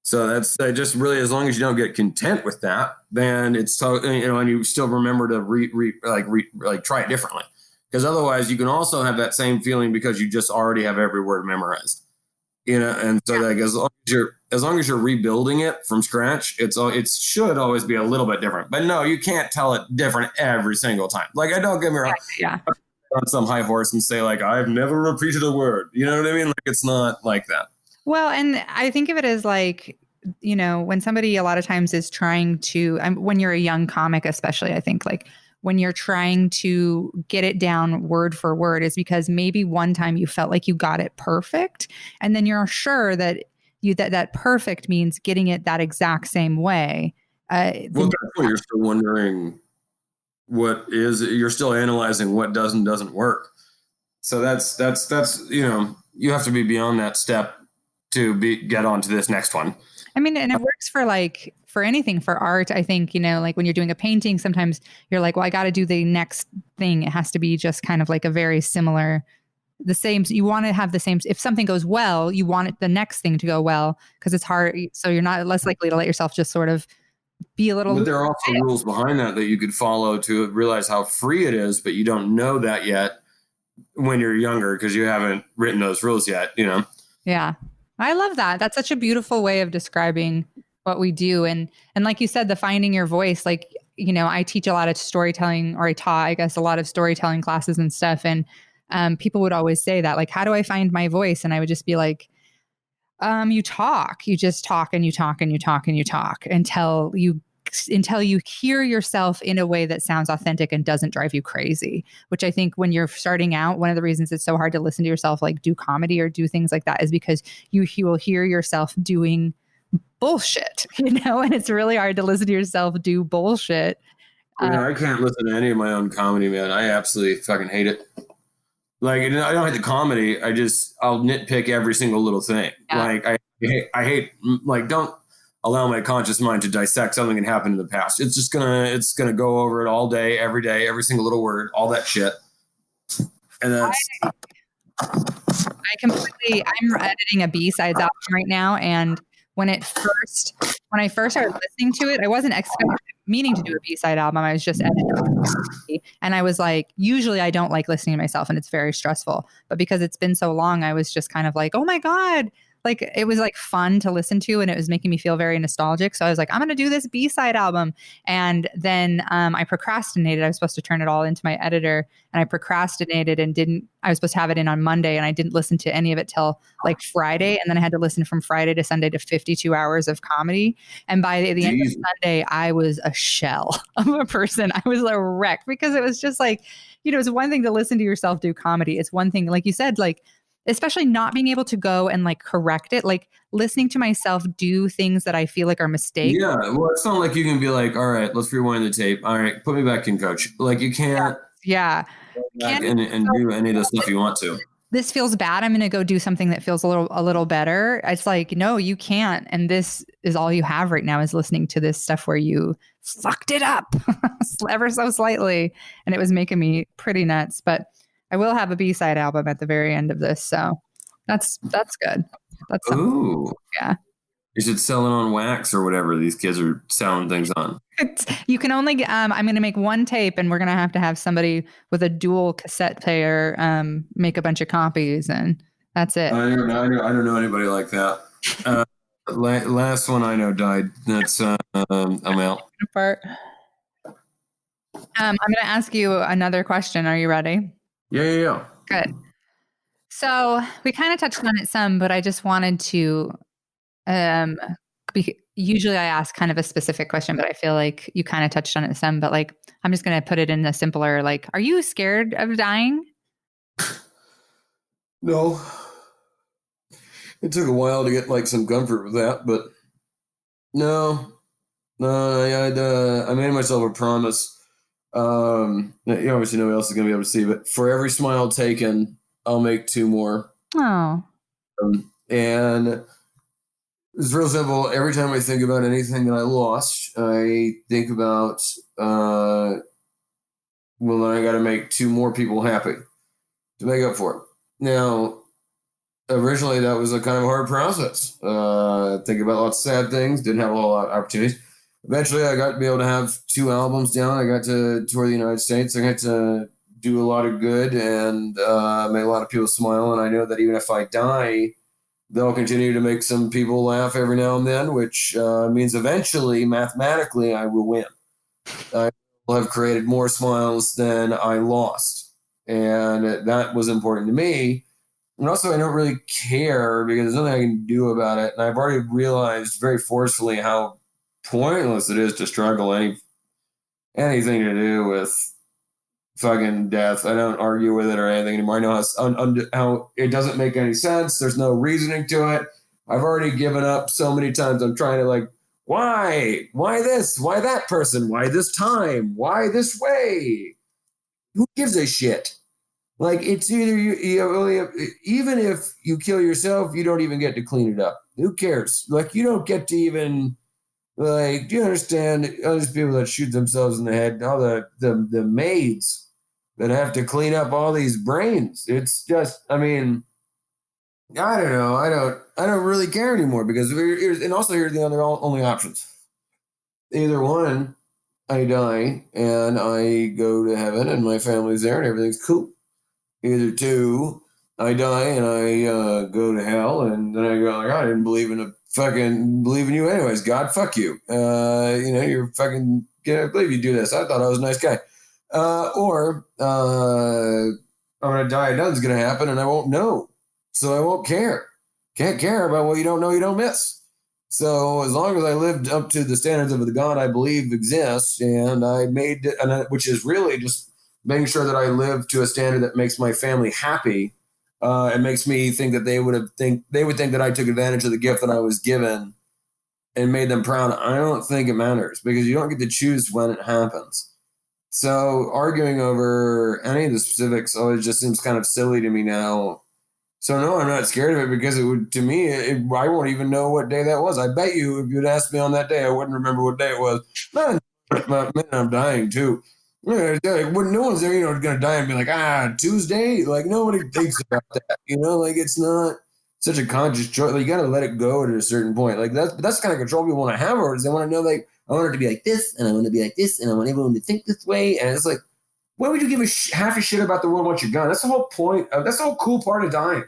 So that's just really, as long as you don't get content with that, then it's, and you still remember to try it differently. Because otherwise you can also have that same feeling because you just already have every word memorized, and so like as long as you're rebuilding it from scratch, it should always be a little bit different. But no, you can't tell it different every single time. Like, I don't get me wrong. Yeah. On some high horse and say like, I've never repeated a word. You know what I mean? Like, it's not like that. Well, and I think of it as like, when somebody a lot of times is trying to, when you're a young comic, especially, I think like when you're trying to get it down word for word is because maybe one time you felt like you got it perfect. And then you're sure that that perfect means getting it that exact same way. Well, definitely you're still wondering you're still analyzing what does and doesn't work. So that's, you have to be beyond that step to get onto this next one. I mean, and it works for anything, for art. I think, like when you're doing a painting, sometimes you're like, well, I got to do the next thing. It has to be just kind of like a very similar, the same. You want to have the same. If something goes well, you want the next thing to go well because it's hard. So you're not less likely to let yourself just sort of be a little. But there are also rules behind that you could follow to realize how free it is, but you don't know that yet when you're younger because you haven't written those rules yet, Yeah. I love that. That's such a beautiful way of describing what we do. And like you said, the finding your voice, like, I teach a lot of storytelling, or I taught, I guess, a lot of storytelling classes and stuff. And people would always say that, like, how do I find my voice? And I would just be like, you talk, you just talk and you talk and you talk and you talk until you hear yourself in a way that sounds authentic and doesn't drive you crazy, which I think when you're starting out, one of the reasons it's so hard to listen to yourself, like do comedy or do things like that, is because you will hear yourself doing bullshit, and it's really hard to listen to yourself do bullshit. I can't listen to any of my own comedy, man. I absolutely fucking hate it. Like, I don't hate the comedy. I'll nitpick every single little thing. Yeah. Like, I hate, like, don't allow my conscious mind to dissect something that happened in the past. It's gonna go over it all day, every single little word, all that shit. And that's. I'm editing a B-sides album right now, and when I first started listening to it, I wasn't meaning to do a B-side album. I was just editing, and I was like, usually I don't like listening to myself, and it's very stressful. But because it's been so long, I was just kind of like, oh my god. Like, it was like fun to listen to, and it was making me feel very nostalgic. So I was like, I'm going to do this B-side album. And then I procrastinated. I was supposed to turn it all into my editor, and I procrastinated and I was supposed to have it in on Monday, and I didn't listen to any of it till like Friday. And then I had to listen from Friday to Sunday to 52 hours of comedy. And by the end of Sunday, I was a shell of a person. I was a wreck because it was just like, it's one thing to listen to yourself do comedy. It's one thing, like you said, like, especially not being able to go and like correct it, like listening to myself do things that I feel like are mistakes. Yeah. Well, it's not like you can be like, all right, let's rewind the tape. All right, put me back in, coach. Like, you can't. Yeah. Can't and do any of the stuff you want to. This feels bad. I'm going to go do something that feels a little better. It's like, no, you can't. And this is all you have right now, is listening to this stuff where you fucked it up ever so slightly. And it was making me pretty nuts, but I will have a B-side album at the very end of this. So that's good. That's ooh. Yeah. You should sell it on wax or whatever these kids are selling things on. You can only I'm going to make one tape, and we're going to have somebody with a dual cassette player make a bunch of copies, and that's it. I don't know anybody like that. Last one I know died. That's I'm out. I'm going to ask you another question. Are you ready? Yeah. Good. So we kind of touched on it some, but I just wanted to usually I ask kind of a specific question, but I feel like you kind of touched on it some, but like, I'm just going to put it in a simpler, like, are you scared of dying? No, it took a while to get like some comfort with that, but no, no, I made myself a promise. You obviously nobody else is gonna be able to see, but for every smile taken, I'll make two more. Oh, And it's real simple. Every time I think about anything that I lost, I think about, well, then I got to make two more people happy to make up for it. Now, originally that was a kind of hard process. Think about lots of sad things, didn't have a whole lot of opportunities. Eventually, I got to be able to have two albums down. I got to tour the United States. I got to do a lot of good and make a lot of people smile. And I know that even if I die, they'll continue to make some people laugh every now and then, which means eventually, mathematically, I will win. I will have created more smiles than I lost. And that was important to me. And also, I don't really care because there's nothing I can do about it. And I've already realized very forcefully how pointless it is to struggle anything to do with fucking death. I don't argue with it or anything anymore. I know how it doesn't make any sense. There's no reasoning to it. I've already given up so many times. I'm trying to like, why? Why this? Why that person? Why this time? Why this way? Who gives a shit? Like it's either even if you kill yourself, you don't even get to clean it up. Who cares? Like you don't get to even like. Do you understand? All these people that shoot themselves in the head, all the maids that have to clean up all these brains. It's just, I mean, I don't know. I don't really care anymore because and also here's the other only options. Either one, I die and I go to heaven and my family's there and everything's cool. Either two, I die and I go to hell, and then I go like, I didn't believe believe in you anyways. God, fuck you. You're fucking. Can't believe you do this. I thought I was a nice guy. Or I'm gonna die. Nothing's gonna happen, and I won't know, so I won't care. Can't care about what you don't know. You don't miss. So as long as I lived up to the standards of the God I believe exists, and I made it, which is really just making sure that I live to a standard that makes my family happy, and makes me think that they would think that I took advantage of the gift that I was given and made them proud. I don't think it matters because you don't get to choose when it happens. So arguing over any of the specifics always just seems kind of silly to me now. So no, I'm not scared of it because it would, to me, I won't even know what day that was. I bet you if you'd asked me on that day, I wouldn't remember what day it was. Man, I'm dying too. Yeah, when no one's there, going to die and be like, Tuesday. Like nobody thinks about that, Like it's not such a conscious choice. Like, you got to let it go at a certain point. Like that's the kind of control people want to have over it. Is they want to know, like, I want it to be like this, and I want to be like this, and I want everyone to think this way. And it's like, why would you give half a shit about the world once you're gone? That's the whole point. That's the whole cool part of dying.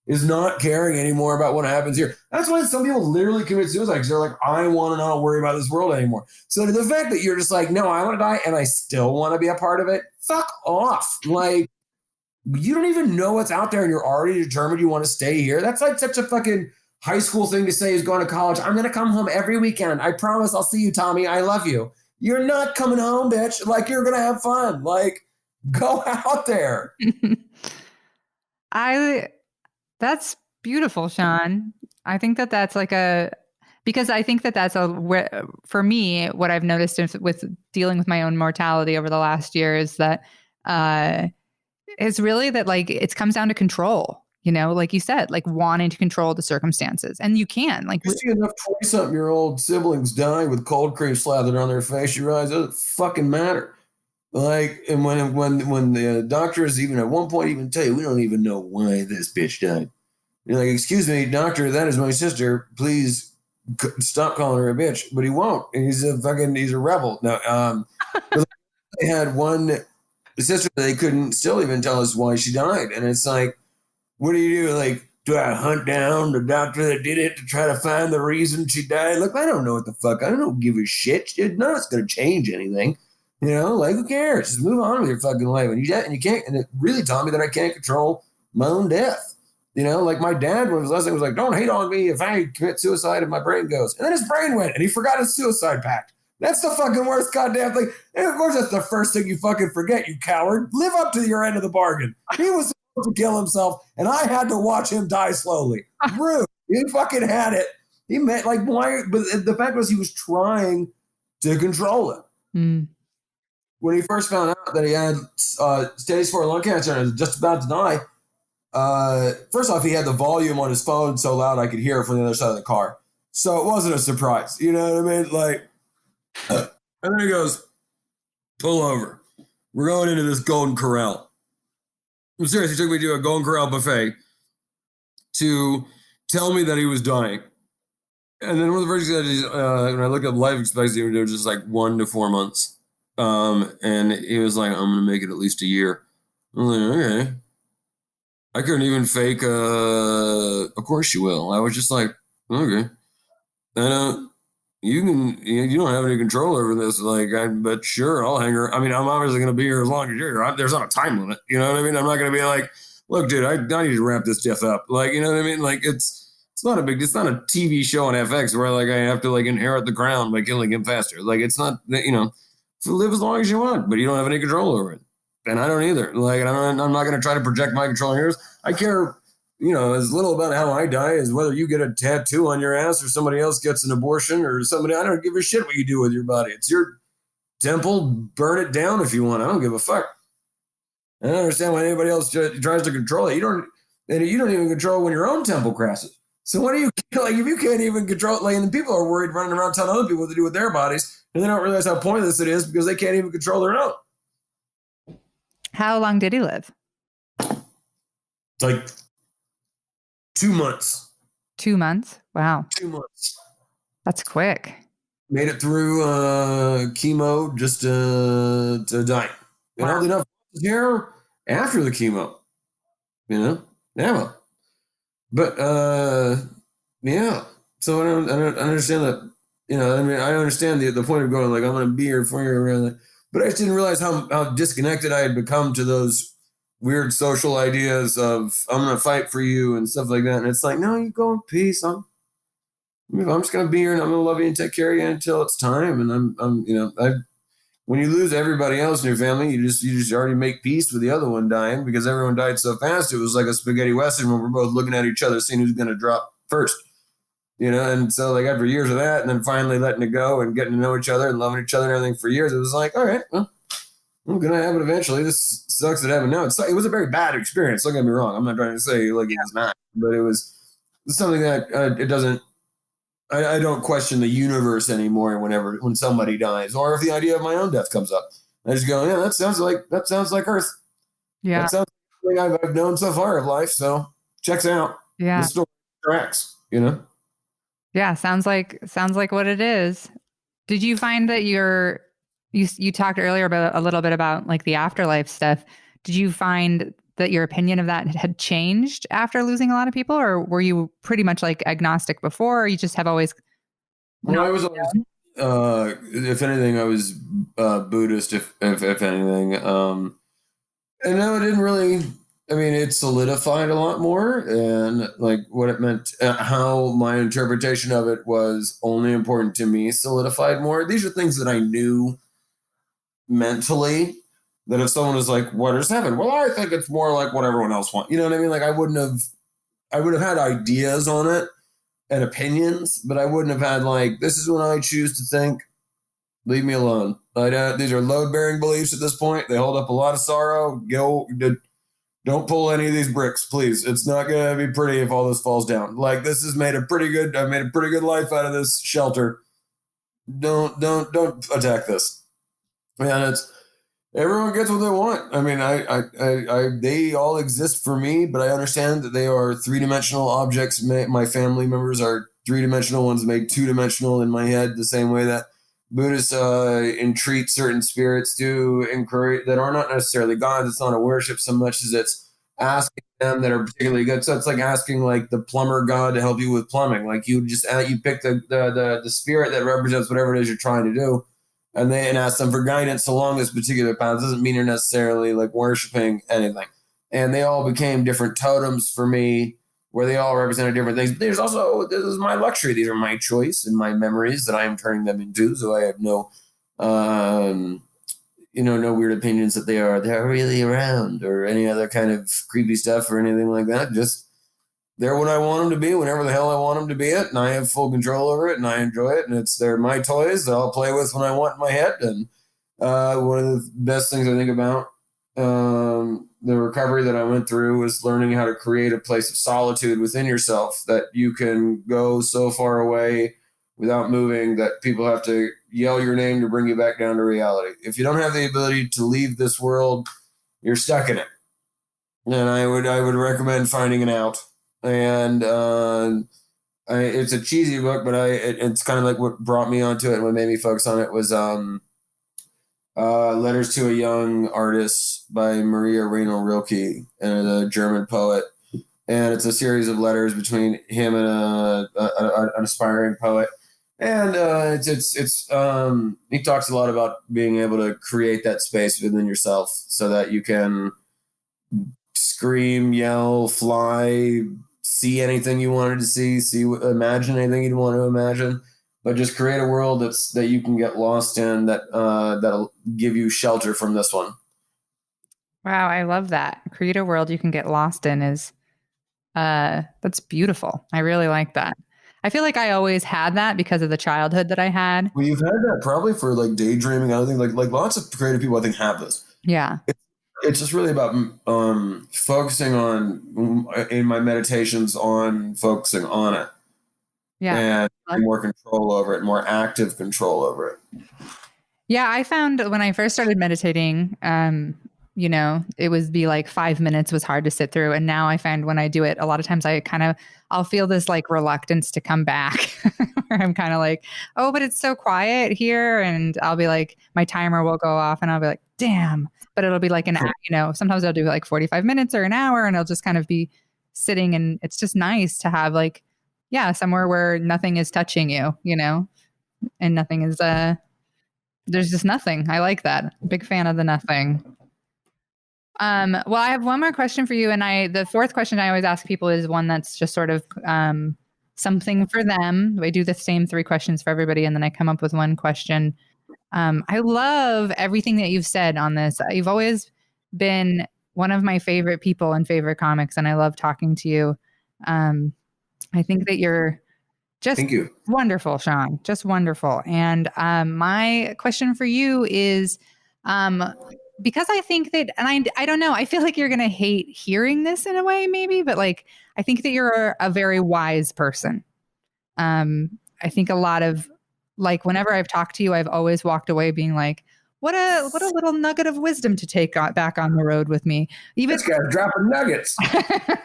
Is not caring anymore about what happens here. That's why some people literally commit suicide because they're like, I want to not worry about this world anymore. So the fact that you're just like, no, I want to die and I still want to be a part of it, fuck off. Like, you don't even know what's out there and you're already determined you want to stay here. That's like such a fucking high school thing to say is going to college. I'm going to come home every weekend. I promise I'll see you, Tommy. I love you. You're not coming home, bitch. Like, you're going to have fun. Like, go out there. That's beautiful, Sean. I think that that's like because I think that that's for me, what I've noticed with dealing with my own mortality over the last year is that it's really that like it comes down to control, like you said, like wanting to control the circumstances. And you can like you see enough 20-something-year-old siblings die with cold cream slathered on their face, you realize it doesn't fucking matter. Like, and when the doctors even at one point even tell you, we don't even know why this bitch died. You're like, excuse me, doctor, that is my sister. Please stop calling her a bitch. But he won't. He's a rebel. Now, they had one sister they couldn't still even tell us why she died. And it's like, what do you do? Like, do I hunt down the doctor that did it to try to find the reason she died? Look, I don't know what the fuck. I don't give a shit. None of it's going to change anything. Like, who cares? Just move on with your fucking life. And you can't, and it really taught me that I can't control my own death. You know, like my dad was listening, was like, don't hate on me if I commit suicide and my brain goes. And then his brain went and he forgot his suicide pact. That's the fucking worst goddamn thing. And of course, that's the first thing you fucking forget, you coward. Live up to your end of the bargain. He was supposed to kill himself, and I had to watch him die slowly. Rude. He fucking had it. He meant, like, why? But the fact was, he was trying to control it. Mm. When he first found out that he had stage 4 lung cancer and was just about to die, first off, he had the volume on his phone so loud I could hear it from the other side of the car. So it wasn't a surprise. You know what I mean? Like, and then he goes, pull over. We're going into this Golden Corral. I'm serious. He took me to a Golden Corral buffet to tell me that he was dying. And then one of the first things I did, when I looked up life expectancy, it was just like 1 to 4 months. And he was like, I'm going to make it at least a year. I'm like, okay. I couldn't even fake, of course you will. I was just like, okay. And you don't have any control over this. Like, but sure, I'll hang her. I mean, I'm obviously going to be here as long as you're here. There's not a time limit. You know what I mean? I'm not going to be like, look, dude, I need to wrap this stuff up. Like, you know what I mean? Like, it's not it's not a TV show on FX where like I have to like inherit the crown by killing him faster. Like, it's not, you know, so live as long as you want, but you don't have any control over it. And I don't either. Like, I'm not going to try to project my control on yours. I care, you know, as little about how I die as whether you get a tattoo on your ass or somebody else gets an abortion or somebody. I don't give a shit what you do with your body. It's your temple. Burn it down if you want. I don't give a fuck. I don't understand why anybody else tries to control it. You don't even control when your own temple crashes. So what do you like if you can't even control it? Like, and people are worried running around telling other people what to do with their bodies, and they don't realize how pointless it is because they can't even control their own. How long did he live? Like 2 months. 2 months? Wow. 2 months. That's quick. Made it through chemo just to die. And oddly enough, here after the chemo. You know? Yeah. But yeah. So I don't understand that. You know, I mean, I understand the point of going like I'm gonna be here for you, but I just didn't realize how disconnected I had become to those weird social ideas of I'm gonna fight for you and stuff like that. And it's like, no, you go in peace. I'm just gonna be here and I'm gonna love you and take care of you until it's time. And I'm you know, when you lose everybody else in your family, you just already make peace with the other one dying because everyone died so fast. It was like a spaghetti western when we're both looking at each other, seeing who's gonna drop first. You know, and so like after years of that, and then finally letting it go and getting to know each other and loving each other and everything for years, it was like, all right, well, I'm gonna have it eventually. This sucks that happened now. It was a very bad experience. Don't get me wrong. I'm not trying to say like it's not, but it was something that it doesn't. I don't question the universe anymore when somebody dies, or if the idea of my own death comes up. I just go, yeah, that sounds like Earth. Yeah, that sounds like I've known so far of life. So checks out. Yeah, the story tracks. You know. Yeah, sounds like what it is. Did you find that you talked earlier about a little bit about like the afterlife stuff? Did you find that your opinion of that had changed after losing a lot of people, or were you pretty much like agnostic before, or you just have always? Well, I was always, if anything, I was Buddhist, if anything. And no, it didn't really. I mean, it solidified a lot more, and like what it meant, how my interpretation of it was only important to me solidified more. These are things that I knew mentally. That if someone was like, "What is heaven?" Well, I think it's more like what everyone else wants. You know what I mean? Like I would have had ideas on it and opinions, but I wouldn't have had like, this is what I choose to think. Leave me alone. These are load-bearing beliefs at this point. They hold up a lot of sorrow. Don't pull any of these bricks, please. It's not going to be pretty if all this falls down. Like this has made I've made a pretty good life out of this shelter. Don't attack this. And everyone gets what they want. I mean, they all exist for me, but I understand that they are three-dimensional objects. My family members are three-dimensional ones made two-dimensional in my head, the same way that Buddhists entreat certain spirits to encourage that are not necessarily gods. It's not a worship so much as it's asking them that are particularly good. So it's like asking like the plumber god to help you with plumbing. Like you just you pick the spirit that represents whatever it is you're trying to do, and ask them for guidance along this particular path. It doesn't mean you're necessarily like worshiping anything. And they all became different totems for me where they all represented different things. There's also, this is my luxury. These are my choice and my memories that I am turning them into. So I have no, um, no weird opinions that they're really around or any other kind of creepy stuff or anything like that. Just they're what I want them to be, whenever the hell I want them to be it, and I have full control over it, and I enjoy it, and they're my toys that I'll play with when I want in my head. And one of the best things I think about the recovery that I went through was learning how to create a place of solitude within yourself that you can go so far away without moving that people have to yell your name to bring you back down to reality. If you don't have the ability to leave this world, you're stuck in it. And I would recommend finding an out. And it's a cheesy book, but it's kind of like what brought me onto it and what made me focus on it was Letters to a Young Artist by Maria Rainel Rilke, and a German poet. And it's a series of letters between him and an aspiring poet. And he talks a lot about being able to create that space within yourself so that you can scream, yell, fly, see anything you wanted to see, imagine anything you'd want to imagine, but just create a world that you can get lost in, that'll give you shelter from this one. Wow, I love that. Create a world you can get lost in is that's beautiful. I really like that. I feel like I always had that because of the childhood that I had. Well, you've had that probably for like daydreaming. I think like lots of creative people I think have this. Yeah. It's just really about focusing on, in my meditations, on focusing on it. Yeah. And more control over it, more active control over it. Yeah, I found when I first started meditating, it would be like 5 minutes was hard to sit through. And now I find when I do it, a lot of times I'll feel this like reluctance to come back where I'm kind of like, oh, but it's so quiet here. And I'll be like, my timer will go off and I'll be like, damn. But it'll be like sometimes I'll do like 45 minutes or an hour and I'll just kind of be sitting, and it's just nice to have like, somewhere where nothing is touching you, and nothing is, there's just nothing. I like that. Big fan of the nothing. Well, I have one more question for you. And the fourth question I always ask people is one that's just sort of, something for them. I do the same 3 questions for everybody. And then I come up with one question. I love everything that you've said on this. You've always been one of my favorite people and favorite comics. And I love talking to you. I think that you're just Thank you. Wonderful, Sean, just wonderful. And my question for you is, because I think that, and I don't know, I feel like you're going to hate hearing this in a way, maybe, but like, I think that you're a very wise person. I think a lot of, like, whenever I've talked to you, I've always walked away being like, what a little nugget of wisdom to take back on the road with me. Even this guy's dropping nuggets.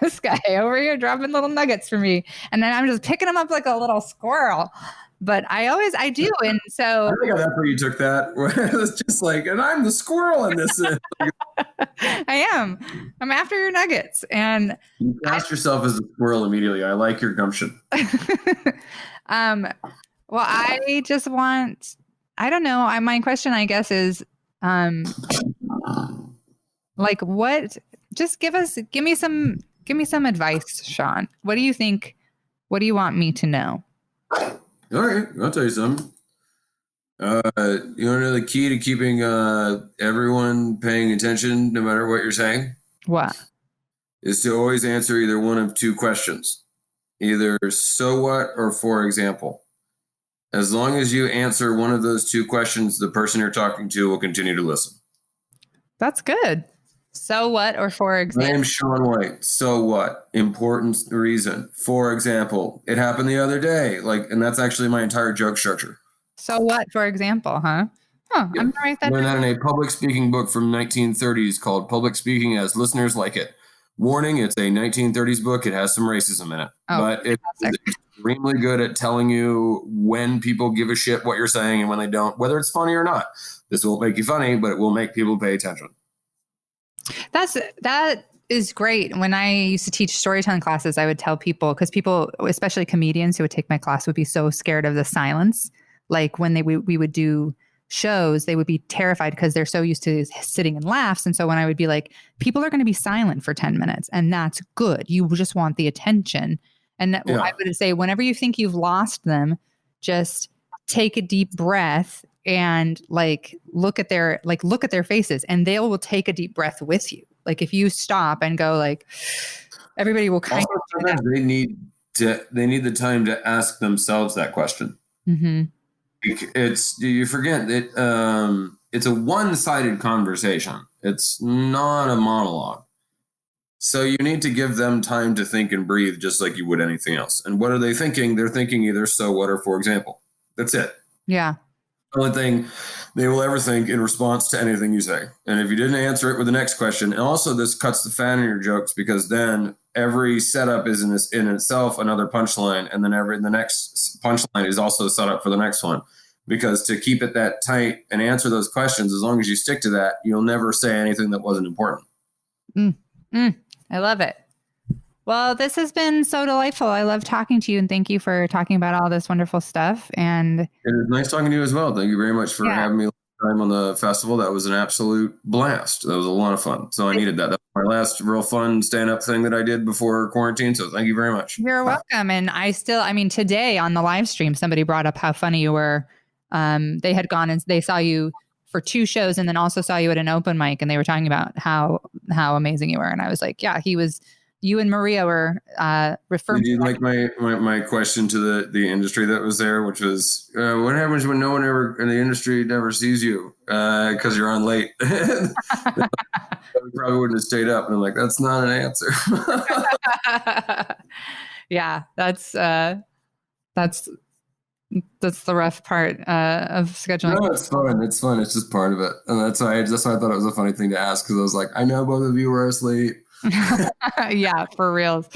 This guy over here dropping little nuggets for me. And then I'm just picking them up like a little squirrel. But I do. And so I think that's where you took that. It's just like, and I'm the squirrel in this. I am. I'm after your nuggets. And you cast yourself as a squirrel immediately. I like your gumption. Well, I just want, I don't know. My question, I guess, is like, what, just give me some advice, Sean. What do you think? What do you want me to know? All right, I'll tell you something. You want to know the key to keeping everyone paying attention, no matter what you're saying? What? Is to always answer either one of 2 questions, either so what or for example. As long as you answer one of those 2 questions, the person you're talking to will continue to listen. That's good. So what or for example? My name's Sean White. So what? Important reason. For example, it happened the other day. And that's actually my entire joke structure. So what, for example, huh? Oh, yeah. I'm gonna write that down. I learned that in a public speaking book from 1930s called Public Speaking as Listeners Like It. Warning, it's a 1930s book. It has some racism in it. But it's extremely good at telling you when people give a shit what you're saying and when they don't, whether it's funny or not. This won't make you funny, but it will make people pay attention. That is great. When I used to teach storytelling classes, I would tell people, because people, especially comedians who would take my class, would be so scared of the silence. Like when we would do shows, they would be terrified because they're so used to sitting in laughs. And so when I would be like, people are going to be silent for 10 minutes and that's good. You just want the attention. And I would say, whenever you think you've lost them, just take a deep breath and look at their faces, and they will take a deep breath with you. Like if you stop and go like, everybody will kind of. They need the time to ask themselves that question. Mm-hmm. You forget that it's a one-sided conversation. It's not a monologue. So you need to give them time to think and breathe just like you would anything else. And what are they thinking? They're thinking either so what or for example. That's it. Yeah. The only thing they will ever think in response to anything you say. And if you didn't answer it with the next question, and also this cuts the fat in your jokes, because then every setup is in itself another punchline, and then the next punchline is also set up for the next one. Because to keep it that tight and answer those questions, as long as you stick to that, you'll never say anything that wasn't important. I love it. Well, this has been so delightful. I love talking to you, and thank you for talking about all this wonderful stuff. And it was nice talking to you as well. Thank you very much for having me time on the festival. That was an absolute blast. That was a lot of fun. So I needed that. That was my last real fun stand-up thing that I did before quarantine. So thank you very much. You're welcome. And today on the live stream, somebody brought up how funny you were. They had gone and they saw you for 2 shows and then also saw you at an open mic, and they were talking about how amazing you were. And I was like, yeah, you and Maria were referring. Did you like my question to the industry that was there, which was, what happens when no one ever in the industry never sees you because you're on late? We probably wouldn't have stayed up. And I'm like, that's not an answer. Yeah, that's the rough part of scheduling. No, it's fun. It's fun. It's just part of it. And that's why I thought it was a funny thing to ask, because I was like, I know both of you were asleep. Yeah, for reals.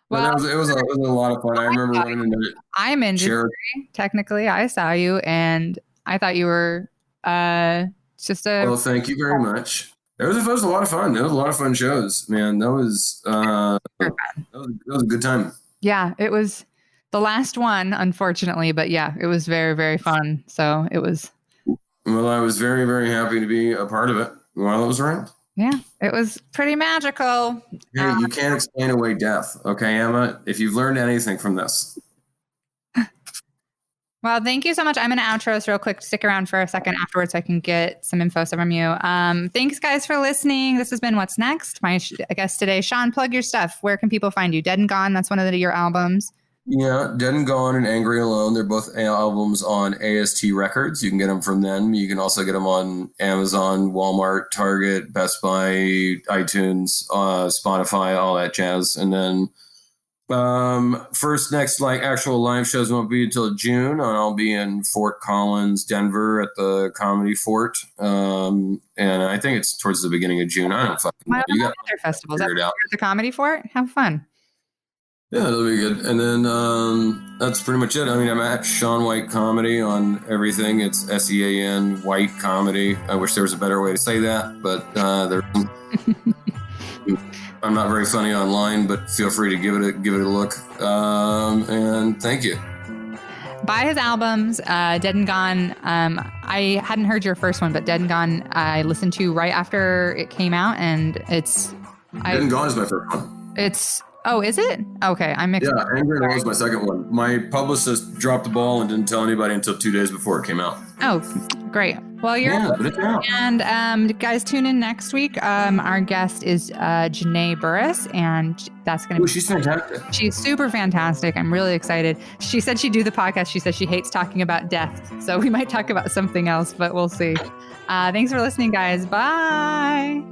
Well, it was a lot of fun. I remember running into it. I'm industry. Technically, I saw you, and I thought you were just a. Well, thank you very much. It was a lot of fun. It was a lot of fun shows, man. That was a good time. Yeah, it was the last one, unfortunately, but yeah, it was very, very fun. So it was. Well, I was very, very happy to be a part of it while it was around. Yeah, it was pretty magical. Hey, you can't explain away death, okay, Emma? If you've learned anything from this. Well, thank you so much. I'm going to outro us real quick. Stick around for a second afterwards so I can get some info from you. Thanks, guys, for listening. This has been What's Next. My guest today, Sean, plug your stuff. Where can people find you? Dead and Gone, that's one of your albums. Yeah, Dead and Gone and Angry Alone. They're both albums on AST Records. You can get them from them. You can also get them on Amazon, Walmart, Target, Best Buy, iTunes, Spotify, all that jazz. And then next actual live shows won't be until June. I'll be in Fort Collins, Denver at the Comedy Fort. And I think it's towards the beginning of June. I don't fucking know. You got other festivals at the Comedy Fort? Have fun. Yeah, that'll be good. And then that's pretty much it. I mean, I'm at Sean White Comedy on everything. It's SEAN White Comedy. I wish there was a better way to say that, but I'm not very funny online, but feel free to give it a look. And thank you. Buy his albums, Dead and Gone. I hadn't heard your first one, but Dead and Gone I listened to right after it came out, and Dead and Gone is my first one. Oh, is it? Okay, I'm mixed. Yeah, Angry Alone was my second one. My publicist dropped the ball and didn't tell anybody until 2 days before it came out. Oh, great. Well, but it's out. And guys, tune in next week. Our guest is Janae Burris, and that's going to be. She's fantastic. She's super fantastic. I'm really excited. She said she'd do the podcast. She says she hates talking about death, so we might talk about something else, but we'll see. Thanks for listening, guys. Bye.